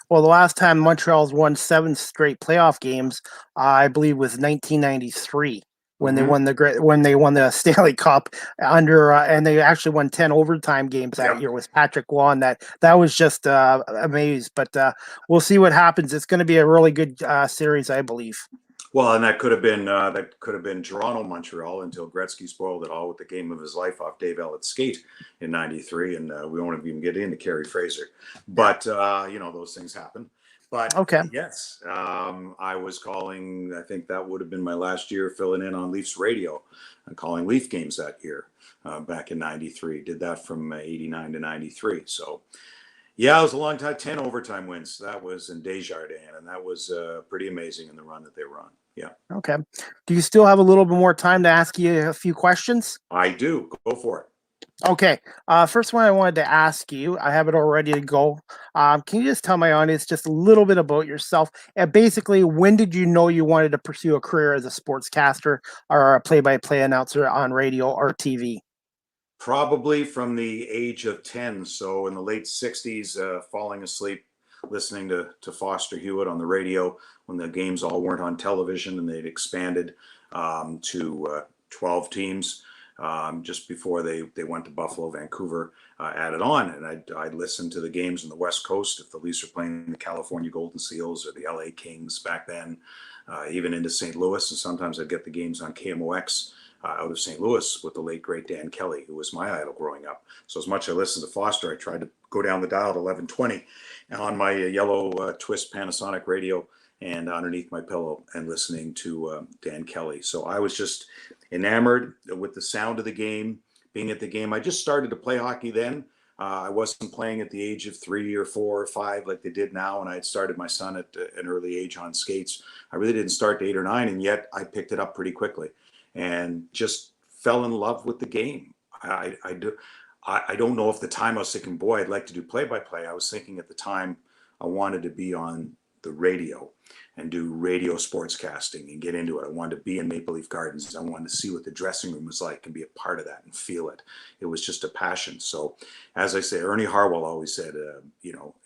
Well, the last time Montreal's won 7 straight playoff games, I believe, was 1993 when they won the Stanley Cup and they actually won 10 overtime games that year with Patrick Waugh. That was just amazing. But we'll see what happens. It's going to be a really good series, I believe. Well, and that could have been Toronto, Montreal until Gretzky spoiled it all with the game of his life off Dave Elliott skate in '93, and we won't even get into Kerry Fraser. But those things happen. But okay, yes, I was calling. I think that would have been my last year filling in on Leafs radio and calling Leaf games that year back in '93. Did that from '89 to '93. So. Yeah, it was a long time, 10 overtime wins. That was in Desjardins, and that was pretty amazing in the run that they were on. Yeah. Okay. Do you still have a little bit more time to ask you a few questions? I do. Go for it. Okay. First one I wanted to ask you, I have it all ready to go. Can you just tell my audience just a little bit about yourself? And basically, when did you know you wanted to pursue a career as a sportscaster or a play-by-play announcer on radio or TV? Probably from the age of 10. So in the late 60s, falling asleep, listening to Foster Hewitt on the radio when the games all weren't on television and they'd expanded to 12 teams just before they went to Buffalo, Vancouver, added on. And I'd listen to the games on the West Coast if the Leafs were playing the California Golden Seals or the LA Kings back then, even into St. Louis. And sometimes I'd get the games on KMOX. Out of St. Louis with the late, great Dan Kelly, who was my idol growing up. So as much as I listened to Foster, I tried to go down the dial to 1120 on my yellow twist Panasonic radio and underneath my pillow and listening to Dan Kelly. So I was just enamored with the sound of the game, being at the game. I just started to play hockey then. I wasn't playing at the age of 3 or 4 or 5 like they did now, and I had started my son at an early age on skates. I really didn't start to 8 or 9, and yet I picked it up pretty quickly. And just fell in love with the game. I don't know if the time I was thinking, boy, I'd like to do play-by-play. I was thinking at the time I wanted to be on the radio and do radio sportscasting and get into it. I wanted to be in Maple Leaf Gardens. I wanted to see what the dressing room was like and be a part of that and feel it. It was just a passion. So as I say, Ernie Harwell always said,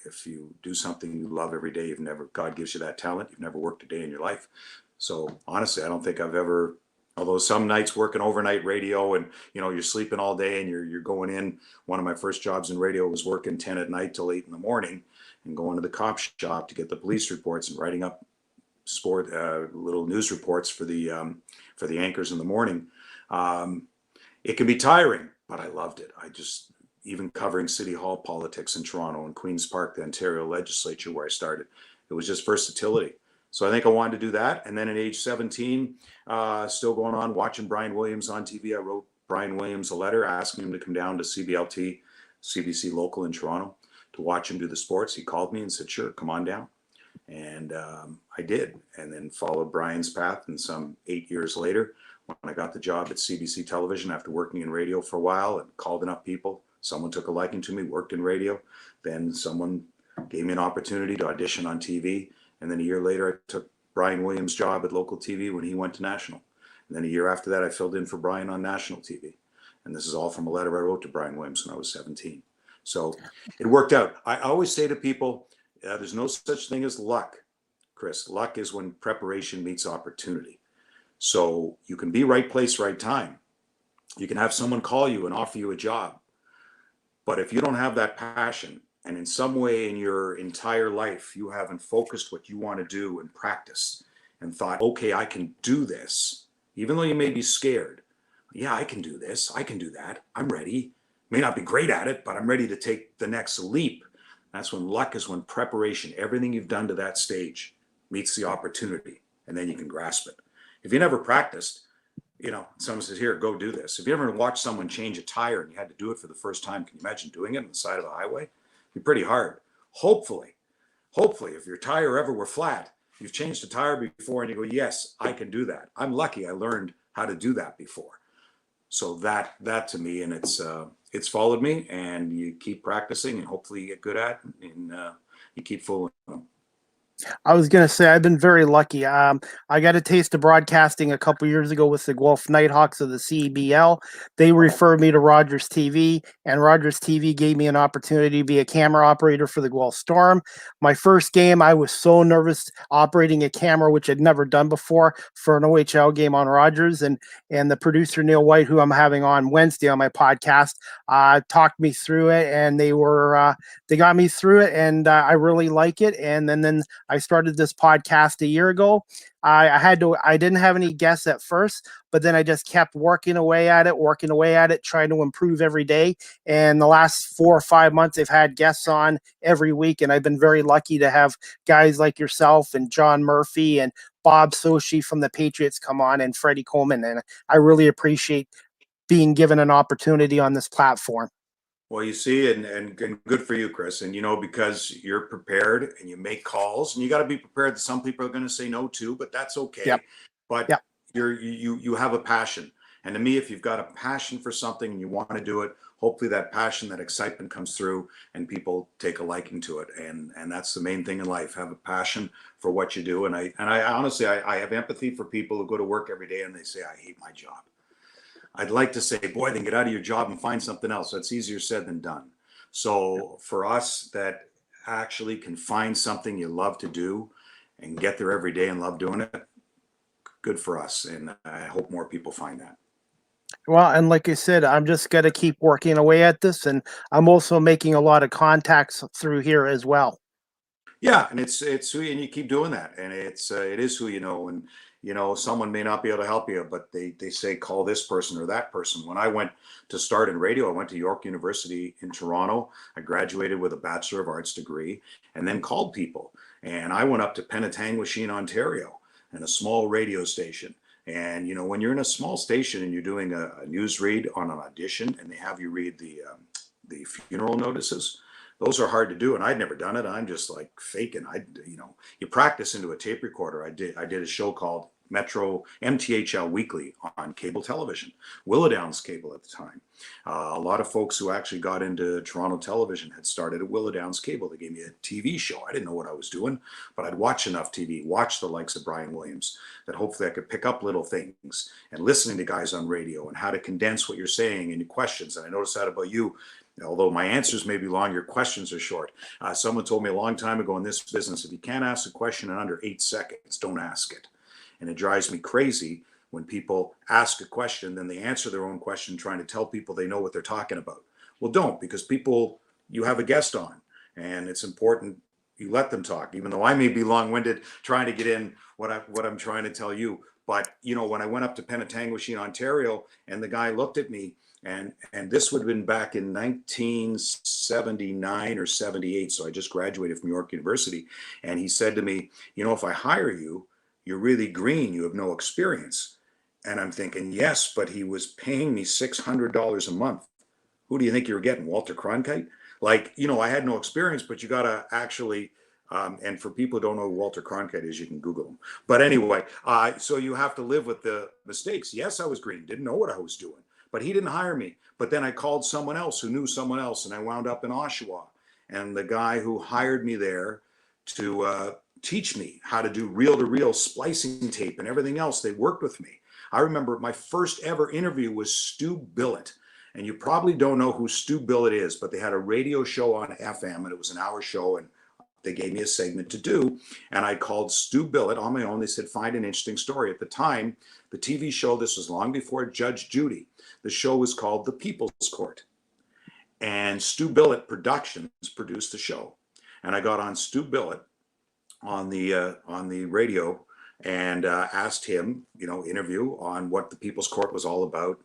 if you do something you love every day, God gives you that talent. You've never worked a day in your life. So honestly, I don't think I've ever, although some nights working overnight radio and, you're sleeping all day and you're going in. One of my first jobs in radio was working 10 at night till 8 in the morning and going to the cop shop to get the police reports and writing up little news reports for the anchors in the morning. It can be tiring, but I loved it. Even covering City Hall politics in Toronto and Queen's Park, the Ontario legislature where I started, it was just versatility. So I think I wanted to do that. And then at age 17, still going on, watching Brian Williams on TV. I wrote Brian Williams a letter asking him to come down to CBLT, CBC Local in Toronto, to watch him do the sports. He called me and said, sure, come on down. And I did. And then followed Brian's path. And some 8 years later, when I got the job at CBC Television after working in radio for a while and called enough people, someone took a liking to me, worked in radio. Then someone gave me an opportunity to audition on TV. And then a year later, I took Brian Williams' job at local TV when he went to national. And then a year after that, I filled in for Brian on national TV. And this is all from a letter I wrote to Brian Williams when I was 17. So it worked out. I always say to people, there's no such thing as luck, Chris. Luck is when preparation meets opportunity. So you can be right place, right time. You can have someone call you and offer you a job. But if you don't have that passion, and in some way in your entire life, you haven't focused what you want to do and practice and thought, okay, I can do this, even though you may be scared. Yeah, I can do this. I can do that. I'm ready. May not be great at it, but I'm ready to take the next leap. That's when luck is when preparation, everything you've done to that stage meets the opportunity, and then you can grasp it. If you never practiced, someone says, here, go do this. If you ever watched someone change a tire and you had to do it for the first time, can you imagine doing it on the side of the highway? It'd be pretty hard. Hopefully, if your tire ever were flat, you've changed a tire before and you go, yes, I can do that. I'm lucky I learned how to do that before. So that to me, and it's followed me, and you keep practicing and hopefully you get good at it, and you keep fooling them. I was going to say I've been very lucky. I got a taste of broadcasting a couple years ago with the Guelph Nighthawks of the CBL. They referred me to Rogers TV, and Rogers TV gave me an opportunity to be a camera operator for the Guelph Storm. My first game, I was so nervous operating a camera, which I'd never done before, for an OHL game on Rogers. And the producer, Neil White, who I'm having on Wednesday on my podcast, talked me through it, and they got me through it, and I really like it. And then I started this podcast a year ago. I didn't have any guests at first, but then I just kept working away at it, trying to improve every day. And the last 4 or 5 months, I've had guests on every week, and I've been very lucky to have guys like yourself and John Murphy and Bob Sochi from the Patriots come on, and Freddie Coleman. And I really appreciate being given an opportunity on this platform. Well, you see, and good for you, Chris. And, because you're prepared and you make calls, and you got to be prepared that some people are going to say no to, but that's okay. Yep. But Yep. you have a passion. And to me, if you've got a passion for something and you want to do it, hopefully that passion, that excitement comes through and people take a liking to it. And that's the main thing in life. Have a passion for what you do. And I honestly, I have empathy for people who go to work every day and they say, I hate my job. I'd like to say, boy, then get out of your job and find something else. That's easier said than done. So for us that actually can find something you love to do and get there every day and love doing it, good for us. And I hope more people find that. Well, and like I said, I'm just going to keep working away at this, and I'm also making a lot of contacts through here as well. Yeah, and it's who, and you keep doing that, and it is who you know, and someone may not be able to help you, but they say call this person or that person. When I went to start in radio, I went to York University in Toronto. I graduated with a Bachelor of Arts degree, and then called people. And I went up to Penetanguishene, Ontario, and a small radio station. And when you're in a small station and you're doing a news read on an audition, and they have you read the funeral notices. Those are hard to do, and I'd never done it. I'm just like faking. You practice into a tape recorder. I did a show called Metro MTHL Weekly on cable television, Willowdowns cable at the time. A lot of folks who actually got into Toronto television had started at Willowdowns cable. They gave me a TV show. I didn't know what I was doing, but I'd watch enough TV, watch the likes of Brian Williams, that hopefully I could pick up little things, and listening to guys on radio and how to condense what you're saying and your questions. And I noticed that about you. Although my answers may be long, your questions are short. Someone told me a long time ago in this business, if you can't ask a question in under 8 seconds, don't ask it. And it drives me crazy when people ask a question, then they answer their own question trying to tell people they know what they're talking about. Well, don't, because you have a guest on, and it's important you let them talk, even though I may be long-winded trying to get in what I'm trying to tell you. But, when I went up to Penetanguishene, Ontario, and the guy looked at me, and this would have been back in 1979 or 78. So I just graduated from York University. And he said to me, if I hire you, you're really green. You have no experience. And I'm thinking, yes, but he was paying me $600 a month. Who do you think you were getting? Walter Cronkite? I had no experience, but you got to actually, and for people who don't know who Walter Cronkite is, you can Google him. But anyway, so you have to live with the mistakes. Yes, I was green. Didn't know what I was doing. But he didn't hire me. But then I called someone else who knew someone else, and I wound up in Oshawa. And the guy who hired me there to teach me how to do reel-to-reel splicing tape and everything else, they worked with me. I remember my first ever interview was Stu Billett. And you probably don't know who Stu Billett is, but they had a radio show on FM, and it was an hour show, and they gave me a segment to do. And I called Stu Billett on my own. They said, find an interesting story. At the time, the TV show, this was long before Judge Judy. The show was called The People's Court. And Stu Billett Productions produced the show. And I got on Stu Billett on the radio and asked him, interview on what The People's Court was all about.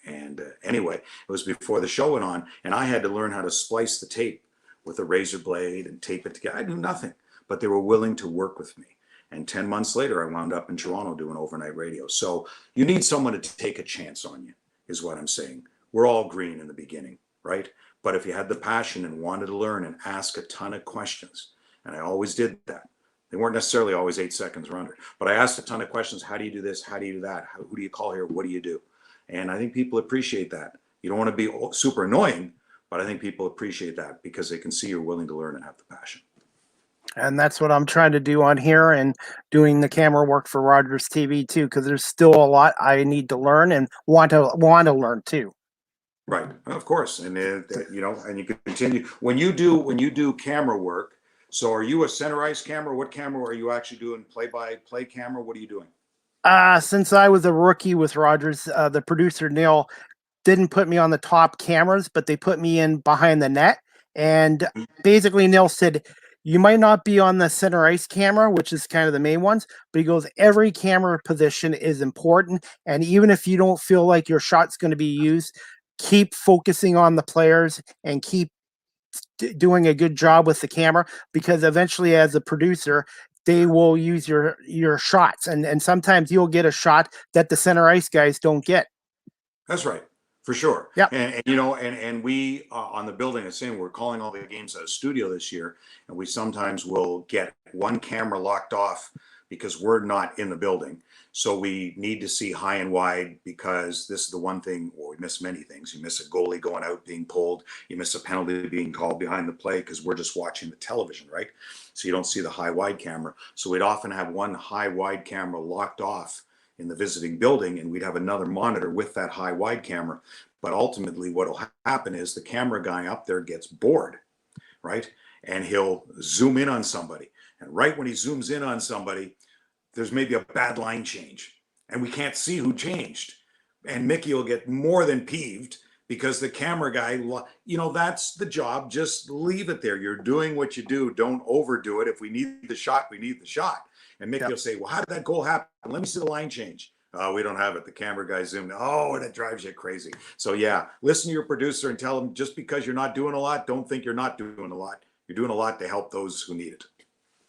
And anyway, it was before the show went on, and I had to learn how to splice the tape with a razor blade and tape it together. I knew nothing, but they were willing to work with me. And 10 months later, I wound up in Toronto doing overnight radio. So you need someone to take a chance on you, is what I'm saying. We're all green in the beginning, right? But if you had the passion and wanted to learn and ask a ton of questions, and I always did that. They weren't necessarily always 8 seconds or under, but I asked a ton of questions. How do you do this? How do you do that? Who do you call here? What do you do? And I think people appreciate that. You don't want to be super annoying, but I think people appreciate that because they can see you're willing to learn and have the passion. And that's what I'm trying to do on here and doing the camera work for Rogers TV too, because there's still a lot I need to learn and want to learn too. Right, of course, and you know, and you can continue when you do camera work. So, are you a center ice camera? What camera are you actually doing? Play-by-play camera? What are you doing? Since I was a rookie with Rogers, the producer Neil didn't put me on the top cameras, but they put me in behind the net. And basically, Neil said, you might not be on the center ice camera, which is kind of the main ones, but he goes, every camera position is important. And even if you don't feel like your shot's going to be used, keep focusing on the players and keep doing a good job with the camera, because eventually as a producer, they will use your shots. And sometimes you'll get a shot that the center ice guys don't get. That's right. For sure. Yeah. And you know, and we on the building, is saying we're calling all the games out of studio this year, and we sometimes will get one camera locked off because we're not in the building. So we need to see high and wide, because this is the one thing, well, we miss many things. You miss a goalie going out being pulled. You miss a penalty being called behind the play because we're just watching the television, right? So you don't see the high wide camera. So we'd often have one high wide camera locked off in the visiting building, and we'd have another monitor with that high wide camera. But ultimately what will happen is the camera guy up there gets bored, right? And he'll zoom in on somebody. And right when he zooms in on somebody, there's maybe a bad line change and we can't see who changed. And Mickey will get more than peeved because the camera guy, you know, that's the job. Just leave it there. You're doing what you do. Don't overdo it. If we need the shot, we need the shot. And Mickey will say, well, how did that goal happen? Let me see the line change. We don't have it. The camera guy zoomed. Oh, that drives you crazy. So yeah, listen to your producer and tell him, just because you're not doing a lot, don't think you're not doing a lot. You're doing a lot to help those who need it.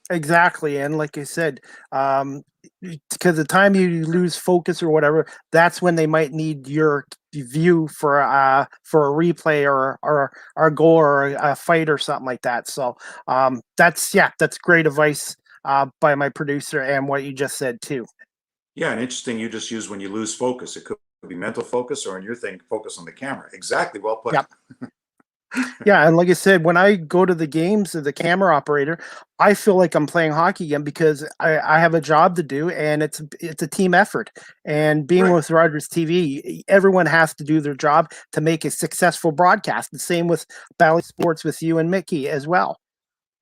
Exactly. And like I said, because the time you lose focus or whatever, that's when they might need your view for a replay or a goal or a fight or something like that. So that's great advice by my producer, and what you just said too. Yeah, and interesting, you just use when you lose focus. It could be mental focus, or in your thing, focus on the camera. Exactly, well put. Yep. Yeah, and like I said, when I go to the games as the camera operator, I feel like I'm playing hockey again, because I have a job to do, and it's a team effort. And being with Rogers TV, everyone has to do their job to make a successful broadcast. The same with Bally Sports with you and Mickey as well.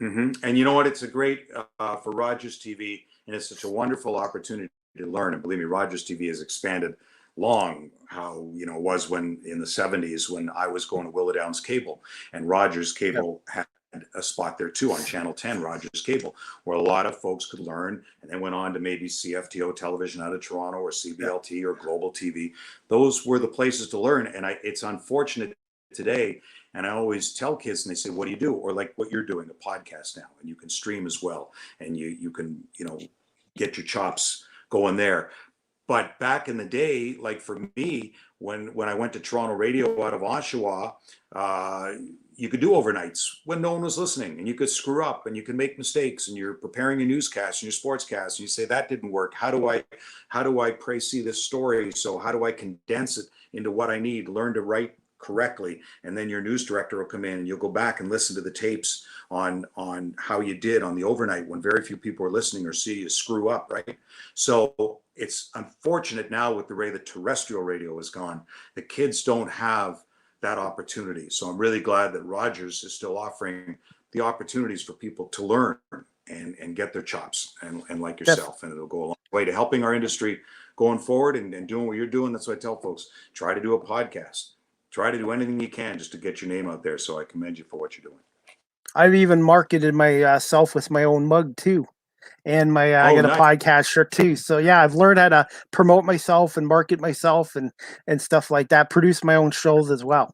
Mm-hmm. And you know what? It's a great for Rogers TV, and it's such a wonderful opportunity to learn. And believe me, Rogers TV has expanded long how, you know, it was when in the 70s when I was going to Willow Downs Cable, and Rogers Cable had a spot there too on Channel 10, Rogers Cable, where a lot of folks could learn, and then went on to maybe CFTO television out of Toronto, or CBLT or Global TV. Those were the places to learn. And it's unfortunate today. And I always tell kids, and they say, what do you do? Or like what you're doing, a podcast now, and you can stream as well. And you can, you know, get your chops going there. But back in the day, like for me, when I went to Toronto radio out of Oshawa, you could do overnights when no one was listening, and you could screw up and you can make mistakes, and you're preparing a newscast and your sportscast, and you say, that didn't work. How do I see this story? So how do I condense it into what I need, learn to write correctly? And then your news director will come in, and you'll go back and listen to the tapes on how you did on the overnight when very few people are listening, or see you screw up, right? So it's unfortunate now with the way the terrestrial radio has gone, the kids don't have that opportunity. So I'm really glad that Rogers is still offering the opportunities for people to learn and get their chops, and like yourself, and it'll go a long way to helping our industry going forward, and doing what you're doing. That's what I tell folks. Try to do a podcast. Try to do anything you can just to get your name out there. So I commend you for what you're doing. I've even marketed myself with my own mug too, and I got a podcast shirt too. So yeah, I've learned how to promote myself and market myself and stuff like that. Produce my own shows as well.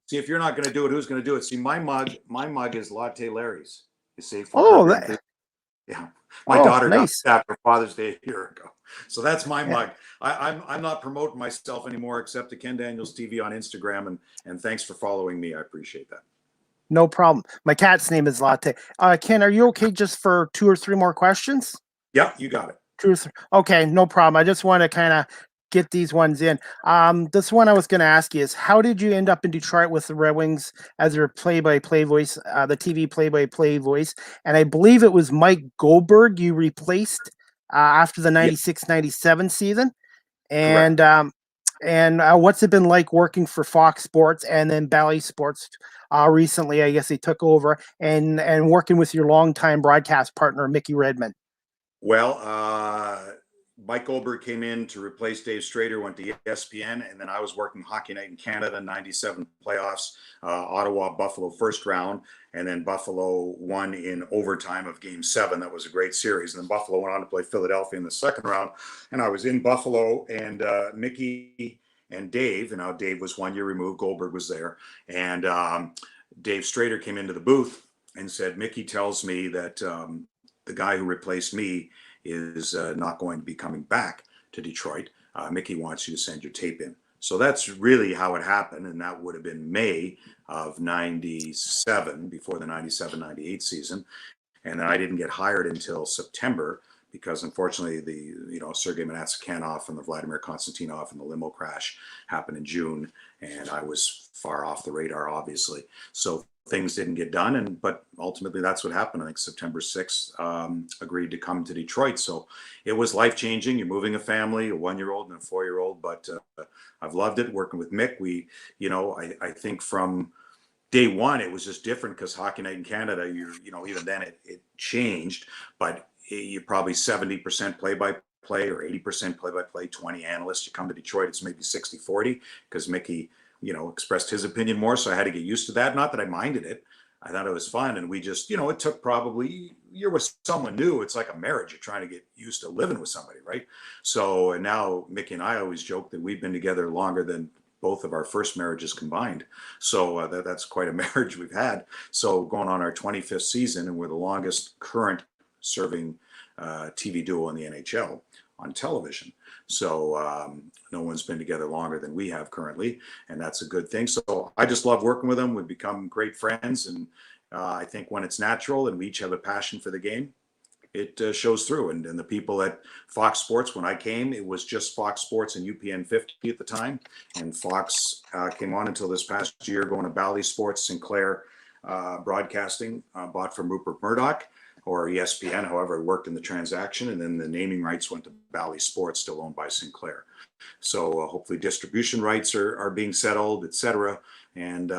See, if you're not going to do it, who's going to do it? See, my mug is Latte Larry's. You see, Yeah, my Oh, daughter got nice. that for Father's Day a year ago. So that's my Yeah, mug. I'm not promoting myself anymore except to Ken Daniels TV on Instagram, and thanks for following me. I appreciate that. no problem. My cat's name is Latte. Ken, are you okay just for 2 or 3 more questions? Yep, you got it. Truth. Okay, no problem. I just want to kind of get these ones in. This one I was going to ask you is, how did you end up in Detroit with the Red Wings as your play-by-play voice, the TV play-by-play voice? And I believe it was Mike Goldberg you replaced after the Yeah, 96-97 season. correct. And what's it been like working for Fox Sports and then Bally Sports recently? I guess they took over, and working with your longtime broadcast partner, Mickey Redmond. Well, Mike Goldberg came in to replace Dave Strader, went to ESPN, and then I was working Hockey Night in Canada, 97 playoffs, Ottawa, Buffalo first round, and then Buffalo won in overtime of Game 7. That was a great series. And then Buffalo went on to play Philadelphia in the second round, and I was in Buffalo, and Mickey and Dave, and now Dave was 1 year removed, Goldberg was there, and Dave Strader came into the booth and said, Mickey tells me that the guy who replaced me is not going to be coming back to Detroit. Mickey wants you to send your tape in. So that's really how it happened. And that would have been May of 97, before the 97-98 season. And I didn't get hired until September because unfortunately Sergei Manatsakhanov and the Vladimir Konstantinov and the limo crash happened in June. And I was far off the radar, obviously. So things didn't get done, but ultimately that's what happened. I think September 6th, agreed to come to Detroit. So it was life-changing. You're moving a family, a 1-year-old and a 4-year-old, but I've loved it working with Mick. I think from day one, it was just different because Hockey Night in Canada, even then it changed, but you're probably 70% play-by-play or 80% play-by-play, 20 analysts. You come to Detroit, it's maybe 60-40 because Mickey expressed his opinion more. So I had to get used to that. Not that I minded it. I thought it was fun. And we just, it took probably, you're with someone new. It's like a marriage. You're trying to get used to living with somebody, right? So, and now Mickey and I always joke that we've been together longer than both of our first marriages combined. So that's quite a marriage we've had. So going on our 25th season, and we're the longest current serving TV duo in the NHL on television. So no one's been together longer than we have currently, and that's a good thing. So I just love working with them. We've become great friends, and I think when it's natural and we each have a passion for the game, it shows through. And the people at Fox Sports, when I came, it was just Fox Sports and UPN 50 at the time, and Fox came on until this past year, going to Bally Sports, Sinclair Broadcasting, bought from Rupert Murdoch, or ESPN, however, it worked in the transaction. And then the naming rights went to Bally Sports, still owned by Sinclair. So hopefully distribution rights are being settled, et cetera. And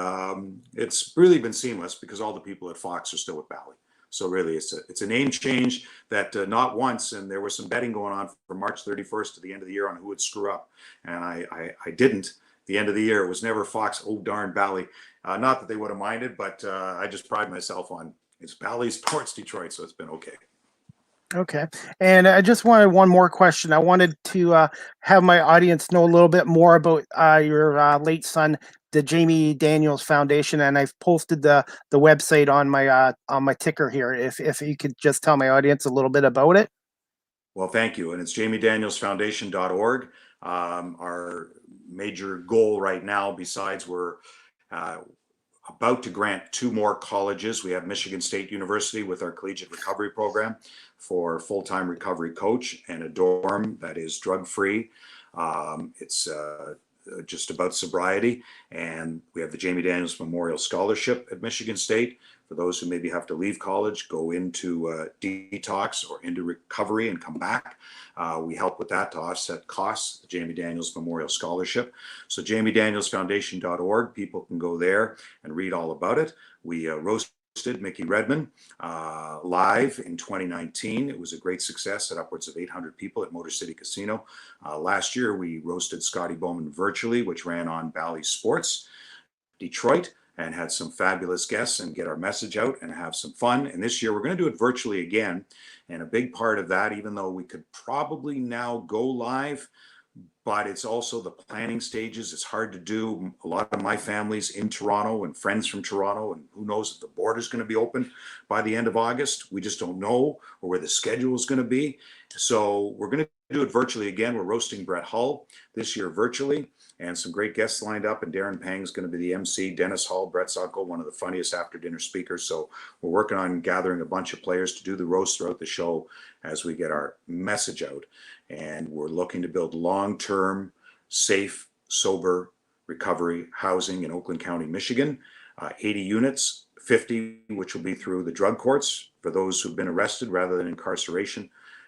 it's really been seamless because all the people at Fox are still with Bally. So really, it's a name change that not once, and there was some betting going on from March 31st to the end of the year on who would screw up. And I didn't. The end of the year, it was never Fox, oh darn Bally. Not that they would have minded, but I just pride myself on it's Bally Sports Detroit, so it's been okay. Okay. And I just wanted one more question. I wanted to have my audience know a little bit more about your late son, the Jamie Daniels Foundation, and I've posted the website on my ticker here. If you could just tell my audience a little bit about it. Well, thank you. And it's jamiedanielsfoundation.org. Our major goal right now, besides we're about to grant 2 more colleges. We have Michigan State University with our collegiate recovery program for full-time recovery coach and a dorm that is drug-free. It's just about sobriety. And we have the Jamie Daniels Memorial Scholarship at Michigan State. For those who maybe have to leave college, go into detox or into recovery and come back. We help with that to offset costs, the Jamie Daniels Memorial Scholarship. So jamiedanielsfoundation.org, people can go there and read all about it. We roasted Mickey Redmond live in 2019. It was a great success at upwards of 800 people at Motor City Casino. Last year, we roasted Scotty Bowman virtually, which ran on Bally Sports Detroit, and had some fabulous guests and get our message out and have some fun. And this year we're going to do it virtually again. And a big part of that, even though we could probably now go live, but it's also the planning stages. It's hard to do. A lot of my family's in Toronto and friends from Toronto, and who knows if the border's going to be open by the end of August. We just don't know, or where the schedule is going to be. So we're going to do it virtually again. We're roasting Brett Hull this year virtually, and some great guests lined up. And Darren Pang's going to be the MC. Dennis Hull, Brett's uncle, one of the funniest after dinner speakers. So we're working on gathering a bunch of players to do the roast throughout the show as we get our message out. And we're looking to build long-term, safe, sober recovery housing in Oakland County, Michigan. 80 units, 50 which will be through the drug courts for those who've been arrested rather than incarceration.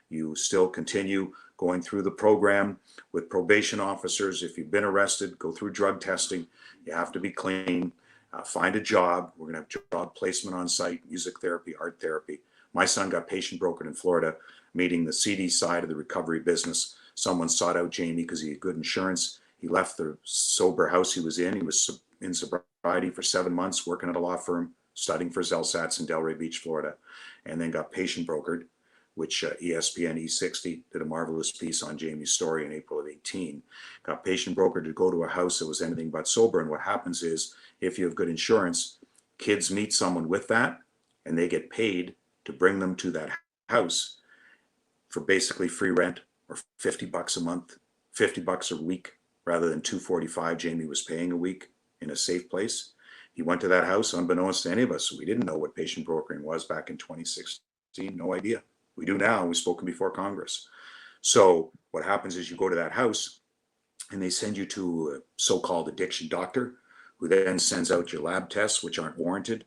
You still continue going through the program with probation officers. If you've been arrested, go through drug testing. You have to be clean. Find a job. We're going to have job placement on site, music therapy, art therapy. My son got patient brokered in Florida, meeting the seedy side of the recovery business. Someone sought out Jamie because he had good insurance. He left the sober house he was in. He was in sobriety for 7 months, working at a law firm, studying for his LSATs in Delray Beach, Florida, and then got patient brokered, which ESPN E60 did a marvelous piece on Jamie's story in April of 18. Got patient brokered to go to a house that was anything but sober. And what happens is, if you have good insurance, kids meet someone with that, and they get paid to bring them to that house for basically free rent, or $50 a month, $50 a week, rather than $245 Jamie was paying a week in a safe place. He went to that house unbeknownst to any of us. We didn't know what patient brokering was back in 2016, no idea. We do now, we've spoken before Congress. So what happens is you go to that house and they send you to a so-called addiction doctor, who then sends out your lab tests, which aren't warranted.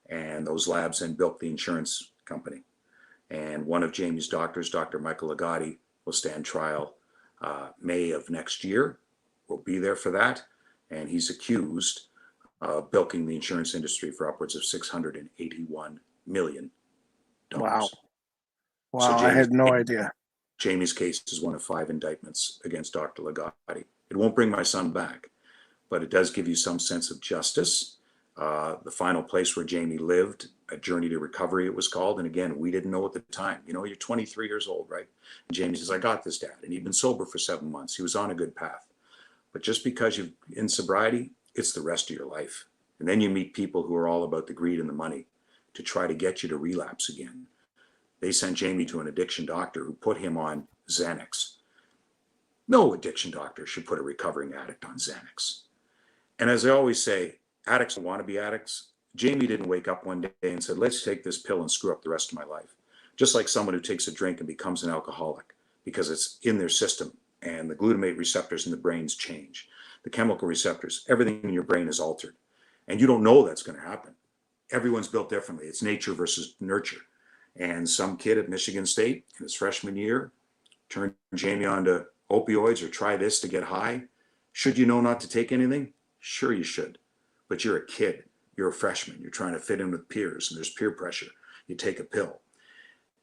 And those labs then bilk the insurance company. And one of Jamie's doctors, Dr. Michael Agati, will stand trial May of next year. We'll be there for that. And he's accused of bilking the insurance industry for upwards of $681 million. Wow. Wow, So I had no idea. Jamie's case is one of 5 indictments against Dr. Agati. It won't bring my son back, but it does give you some sense of justice. The final place where Jamie lived, A Journey to Recovery, it was called. And again, we didn't know at the time. You know, you're 23 years old, right? And Jamie says, I got this, Dad. And he'd been sober for 7 months. He was on a good path. But just because you're in sobriety, it's the rest of your life. And then you meet people who are all about the greed and the money to try to get you to relapse again. They sent Jamie to an addiction doctor who put him on Xanax. No addiction doctor should put a recovering addict on Xanax. And as I always say, addicts don't want to be addicts. Jamie didn't wake up one day and said, let's take this pill and screw up the rest of my life. Just like someone who takes a drink and becomes an alcoholic because it's in their system and the glutamate receptors in the brains change. The chemical receptors, everything in your brain is altered. And you don't know that's going to happen. Everyone's built differently. It's nature versus nurture. And some kid at Michigan State in his freshman year turned Jamie onto opioids or try this to get high. Should you know not to take anything? Sure you should. But you're a kid. You're a freshman. You're trying to fit in with peers, and there's peer pressure. You take a pill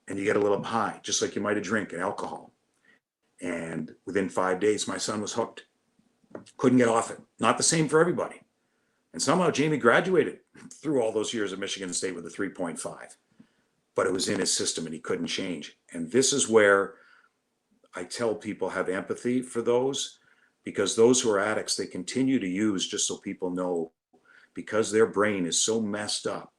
and you get a little high, just like you might a drink and alcohol. And within 5 days, my son was hooked. Couldn't get off it. Not the same for everybody. And somehow Jamie graduated through all those years at Michigan State with a 3.5. But it was in his system and he couldn't change. And this is where I tell people, have empathy for those, because those who are addicts, they continue to use just so people know, because their brain is so messed up.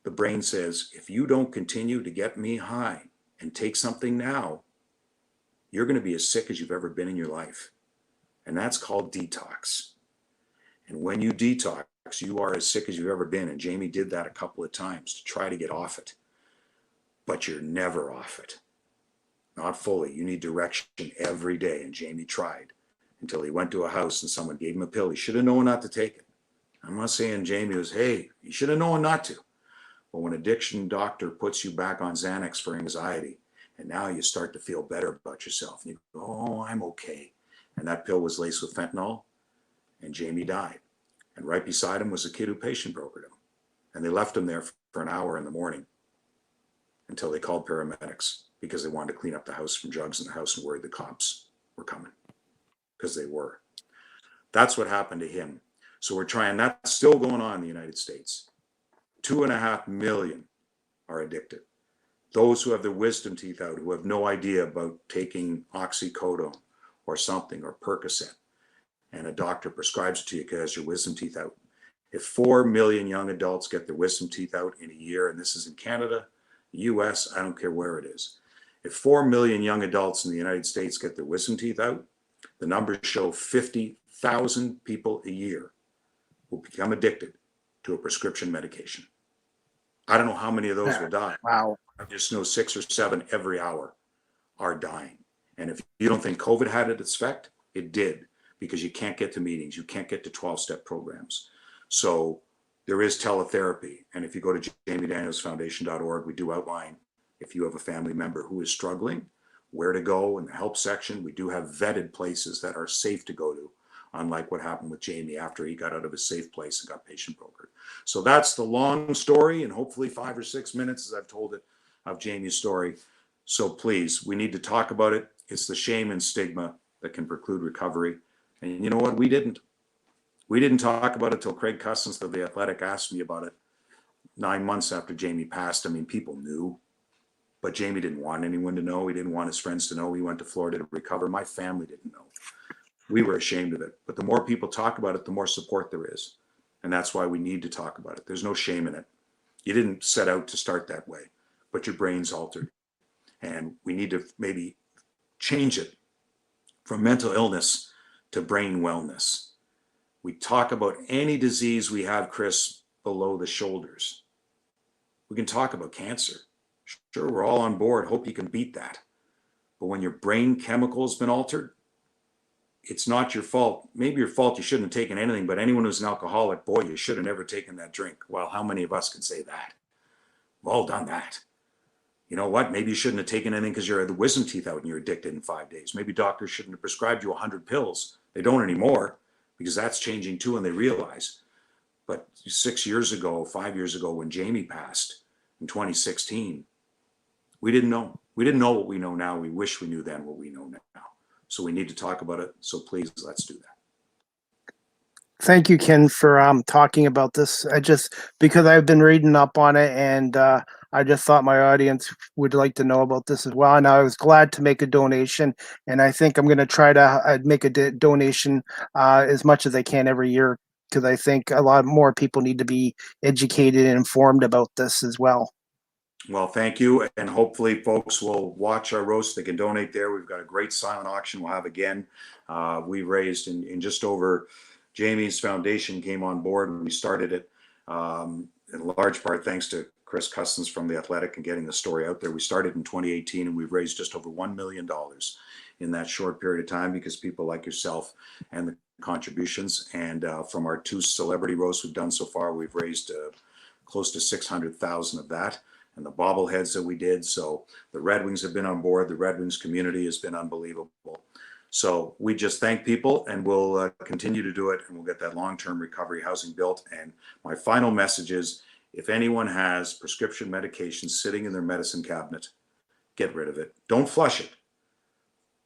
The brain says, if you don't continue to get me high and take something now, you're going to be as sick as you've ever been in your life. And that's called detox. And when you detox, you are as sick as you've ever been. And Jamie did that a couple of times to try to get off it. But you're never off it. Not fully. You need direction every day. And Jamie tried until he went to a house and someone gave him a pill. He should have known not to take it. I'm not saying Jamie was, hey, you should have known not to. But when an addiction doctor puts you back on Xanax for anxiety, and now you start to feel better about yourself, and you go, oh, I'm okay. And that pill was laced with fentanyl, and Jamie died. And right beside him was a kid who patient brokered him. And they left him there for an hour in the morning until they called paramedics because they wanted to clean up the house from drugs in the house and worried the cops were coming, because they were. That's what happened to him. So we're trying, that's still going on in the United States. 2.5 million are addicted. Those who have their wisdom teeth out, who have no idea about taking oxycodone or something, or Percocet, and a doctor prescribes it to you because your wisdom teeth out. If 4 million young adults get their wisdom teeth out in a year, and this is in Canada, the US, I don't care where it is. If 4 million young adults in the United States get their wisdom teeth out, the numbers show 50,000 people a year will become addicted to a prescription medication. I don't know how many of those will die. Wow. I just know 6 or 7 every hour are dying. And if you don't think COVID had its effect, it did, because you can't get to meetings, you can't get to 12-step programs. So there is teletherapy. And if you go to jamiedanielsfoundation.org, we do outline, if you have a family member who is struggling, where to go in the help section. We do have vetted places that are safe to go to, unlike what happened with Jamie after he got out of his safe place and got patient brokered. So that's the long story, and hopefully 5 or 6 minutes, as I've told it, of Jamie's story. So please, we need to talk about it. It's the shame and stigma that can preclude recovery. And you know what? We didn't talk about it till Craig Cousins of The Athletic asked me about it 9 months after Jamie passed. I mean, people knew, but Jamie didn't want anyone to know. He didn't want his friends to know. He went to Florida to recover. My family didn't know. We were ashamed of it. But the more people talk about it, the more support there is. And that's why we need to talk about it. There's no shame in it. You didn't set out to start that way, but your brain's altered. And we need to maybe change it from mental illness to brain wellness. We talk about any disease we have, Chris, below the shoulders. We can talk about cancer. Sure, we're all on board. Hope you can beat that. But when your brain chemical has been altered, it's not your fault. Maybe your fault, you shouldn't have taken anything, but anyone who's an alcoholic, boy, you should have never taken that drink. Well, how many of us can say that? We've all done that. You know what? Maybe you shouldn't have taken anything because you had the wisdom teeth out and you're addicted in 5 days. Maybe doctors shouldn't have prescribed you 100 pills. They don't anymore, because that's changing too, and they realize. But 6 years ago, 5 years ago, when Jamie passed in 2016, we didn't know. We didn't know what we know now. We wish we knew then what we know now. So we need to talk about it. So please, let's do that. Thank you, Ken, for talking about this. Because I've been reading up on it, and I just thought my audience would like to know about this as well. And I was glad to make a donation, and I think I'm going to try to make a donation as much as I can every year, because I think a lot more people need to be educated and informed about this as well. Well, thank you. And hopefully folks will watch our roast. They can donate there. We've got a great silent auction we'll have again. We raised in just over, Jamie's foundation came on board and we started it in large part thanks to Chris Cousins from The Athletic and getting the story out there. We started in 2018 and we've raised just over $1 million in that short period of time, because people like yourself and the contributions. And from our 2 celebrity roasts we've done so far, we've raised close to 600,000 of that. And the bobbleheads that we did. So the Red Wings have been on board. The Red Wings community has been unbelievable. So we just thank people, and we'll continue to do it, and we'll get that long-term recovery housing built. And my final message is, if anyone has prescription medication sitting in their medicine cabinet, get rid of it. Don't flush it.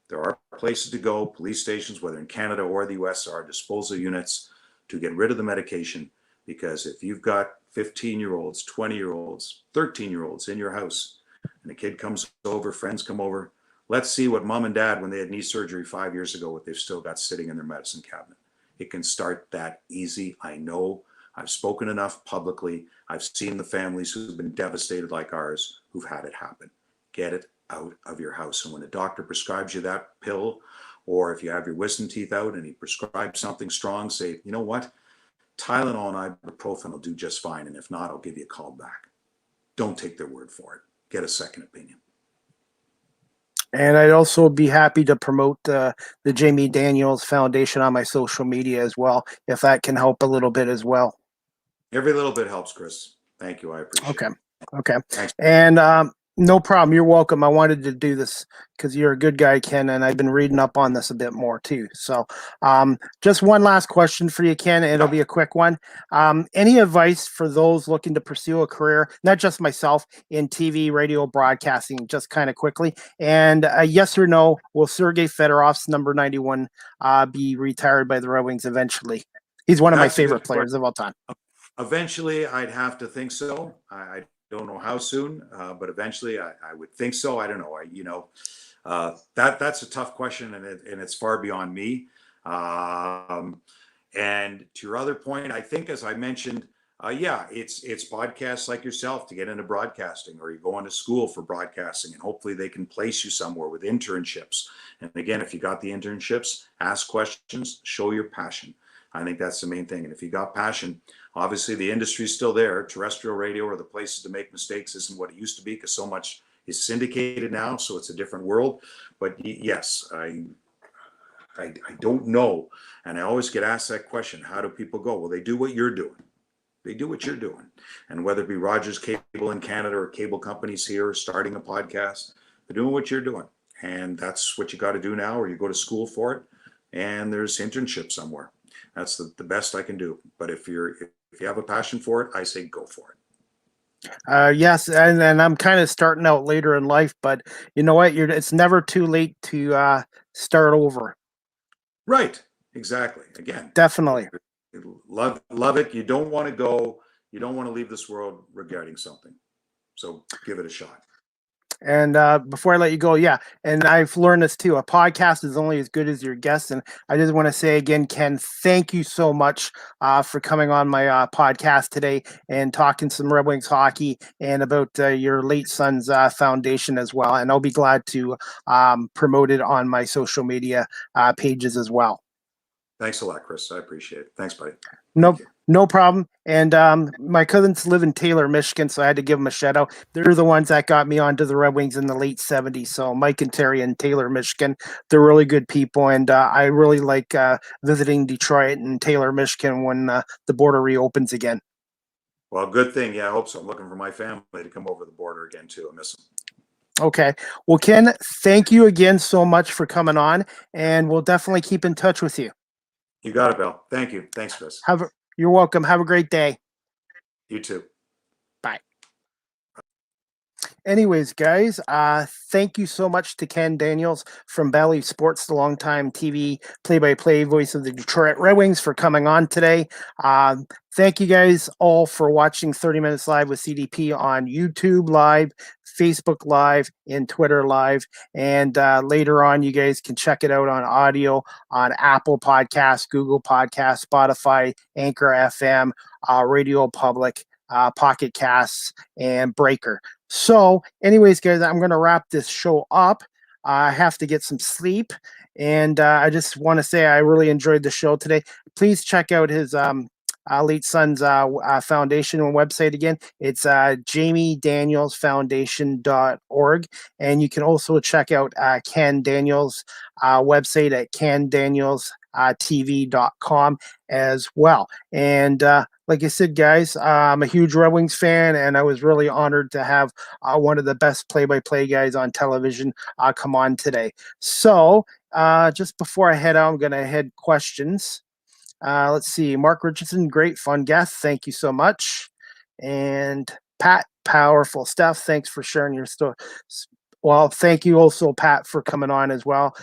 There are places to go, police stations, whether in Canada or the US, are disposal units to get rid of the medication. Because if you've got 15-year-olds, 20-year-olds, 13-year-olds in your house, and a kid comes over, friends come over, let's see what mom and dad, when they had knee surgery 5 years ago, what they've still got sitting in their medicine cabinet. It can start that easy. I know. I've spoken enough publicly. I've seen the families who've been devastated like ours who've had it happen. Get it out of your house. And when a doctor prescribes you that pill, or if you have your wisdom teeth out and he prescribes something strong, say, you know what? Tylenol and ibuprofen will do just fine. And if not, I'll give you a call back. Don't take their word for it. Get a second opinion. And I'd also be happy to promote the Jamie Daniels Foundation on my social media as well, if that can help a little bit as well. Every little bit helps, Chris. Thank you. I appreciate it. Okay. Thanks. And no problem. You're welcome. I wanted to do this because you're a good guy, Ken, and I've been reading up on this a bit more too. So just one last question for you, Ken. It'll be a quick one. Any advice for those looking to pursue a career, not just myself, in TV, radio, broadcasting, just kind of quickly? And yes or no, will Sergei Fedorov's number 91 be retired by the Red Wings eventually? He's one of my favorite players of all time. Eventually, I'd have to think so. I don't know how soon, but eventually I would think so. I don't know. That's a tough question, and it's far beyond me. And to your other point, I think, as I mentioned, yeah, it's podcasts like yourself to get into broadcasting, or you go into school for broadcasting, and hopefully they can place you somewhere with internships. And again, if you got the internships, ask questions, show your passion. I think that's the main thing. And if you got passion, obviously the industry is still there. Terrestrial radio, or the places to make mistakes, isn't what it used to be, because so much is syndicated now. So it's a different world. But yes, I don't know. And I always get asked that question: how do people go? Well, they do what you're doing. They do what you're doing. And whether it be Rogers Cable in Canada or cable companies here starting a podcast, they're doing what you're doing. And that's what you got to do now, or you go to school for it. And there's internship somewhere. That's the best I can do. But if you have a passion for it, I say go for it. Yes, and I'm kind of starting out later in life, but you know what? It's never too late to start over. Right. Exactly. Again, Definitely. Love it. You don't want to leave this world regarding something. So give it a shot. And before I let you go, yeah, and I've learned this too. A podcast is only as good as your guest. And I just want to say again, Ken, thank you so much for coming on my podcast today and talking some Red Wings hockey and about your late son's foundation as well. And I'll be glad to promote it on my social media pages as well. Thanks a lot, Chris. I appreciate it. Thanks, buddy. No problem. And my cousins live in Taylor, Michigan, so I had to give them a shout out. They're the ones that got me onto the Red Wings in the late 70s. So Mike and Terry in Taylor, Michigan, they're really good people. And I really like visiting Detroit and Taylor, Michigan when the border reopens again. Well, good thing. Yeah, I hope so. I'm looking for my family to come over the border again, too. I miss them. Okay. Well, Ken, thank you again so much for coming on, and we'll definitely keep in touch with you. You got it, Bill. Thank you. Thanks, Chris. You're welcome. Have a great day. You too. Bye. Anyways, guys, thank you so much to Ken Daniels from Bally Sports, the longtime TV play-by-play voice of the Detroit Red Wings, for coming on today. Thank you guys all for watching 30 Minutes Live with CDP on YouTube Live, Facebook Live, and Twitter Live. And later on, you guys can check it out on audio on Apple Podcasts, Google Podcasts, Spotify, Anchor FM, Radio Public, Pocket Casts, and Breaker. So anyways, guys, I'm going to wrap this show up. I have to get some sleep. And I just want to say I really enjoyed the show today. Please check out his late son's foundation and website again. It's jamiedanielsfoundation.org. And you can also check out Ken Daniels' website at kendanielstv.com as well. And like I said, guys, I'm a huge Red Wings fan, and I was really honored to have one of the best play-by-play guys on television come on today. So just before I head out, I'm going to head questions. Let's see. Mark Richardson, great fun guest. Thank you so much. And Pat, powerful stuff. Thanks for sharing your story. Well, thank you also, Pat, for coming on as well.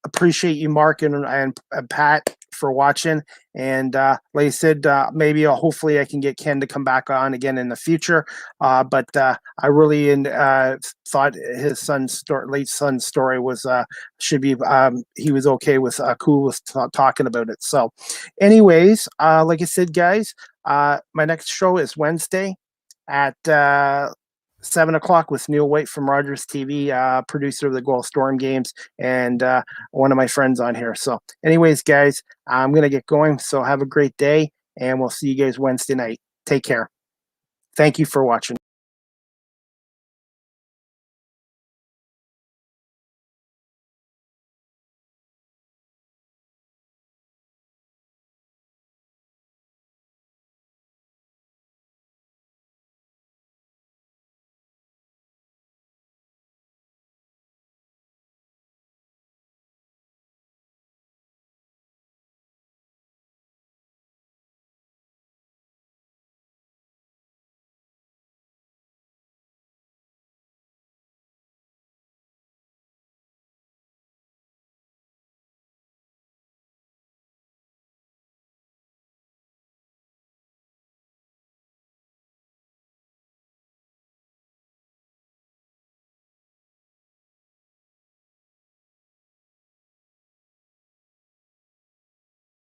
Appreciate you, Mark and Pat, for watching. And like I said, maybe hopefully I can get Ken to come back on again in the future. But I really thought his late son's story was should be he was okay with cool with talking about it. So anyways, like I said, guys, my next show is Wednesday at 7 o'clock with Neil White from Rogers TV, producer of the Goal Storm games, and one of my friends on here. So anyways, guys, I'm going to get going. So have a great day, and we'll see you guys Wednesday night. Take care. Thank you for watching.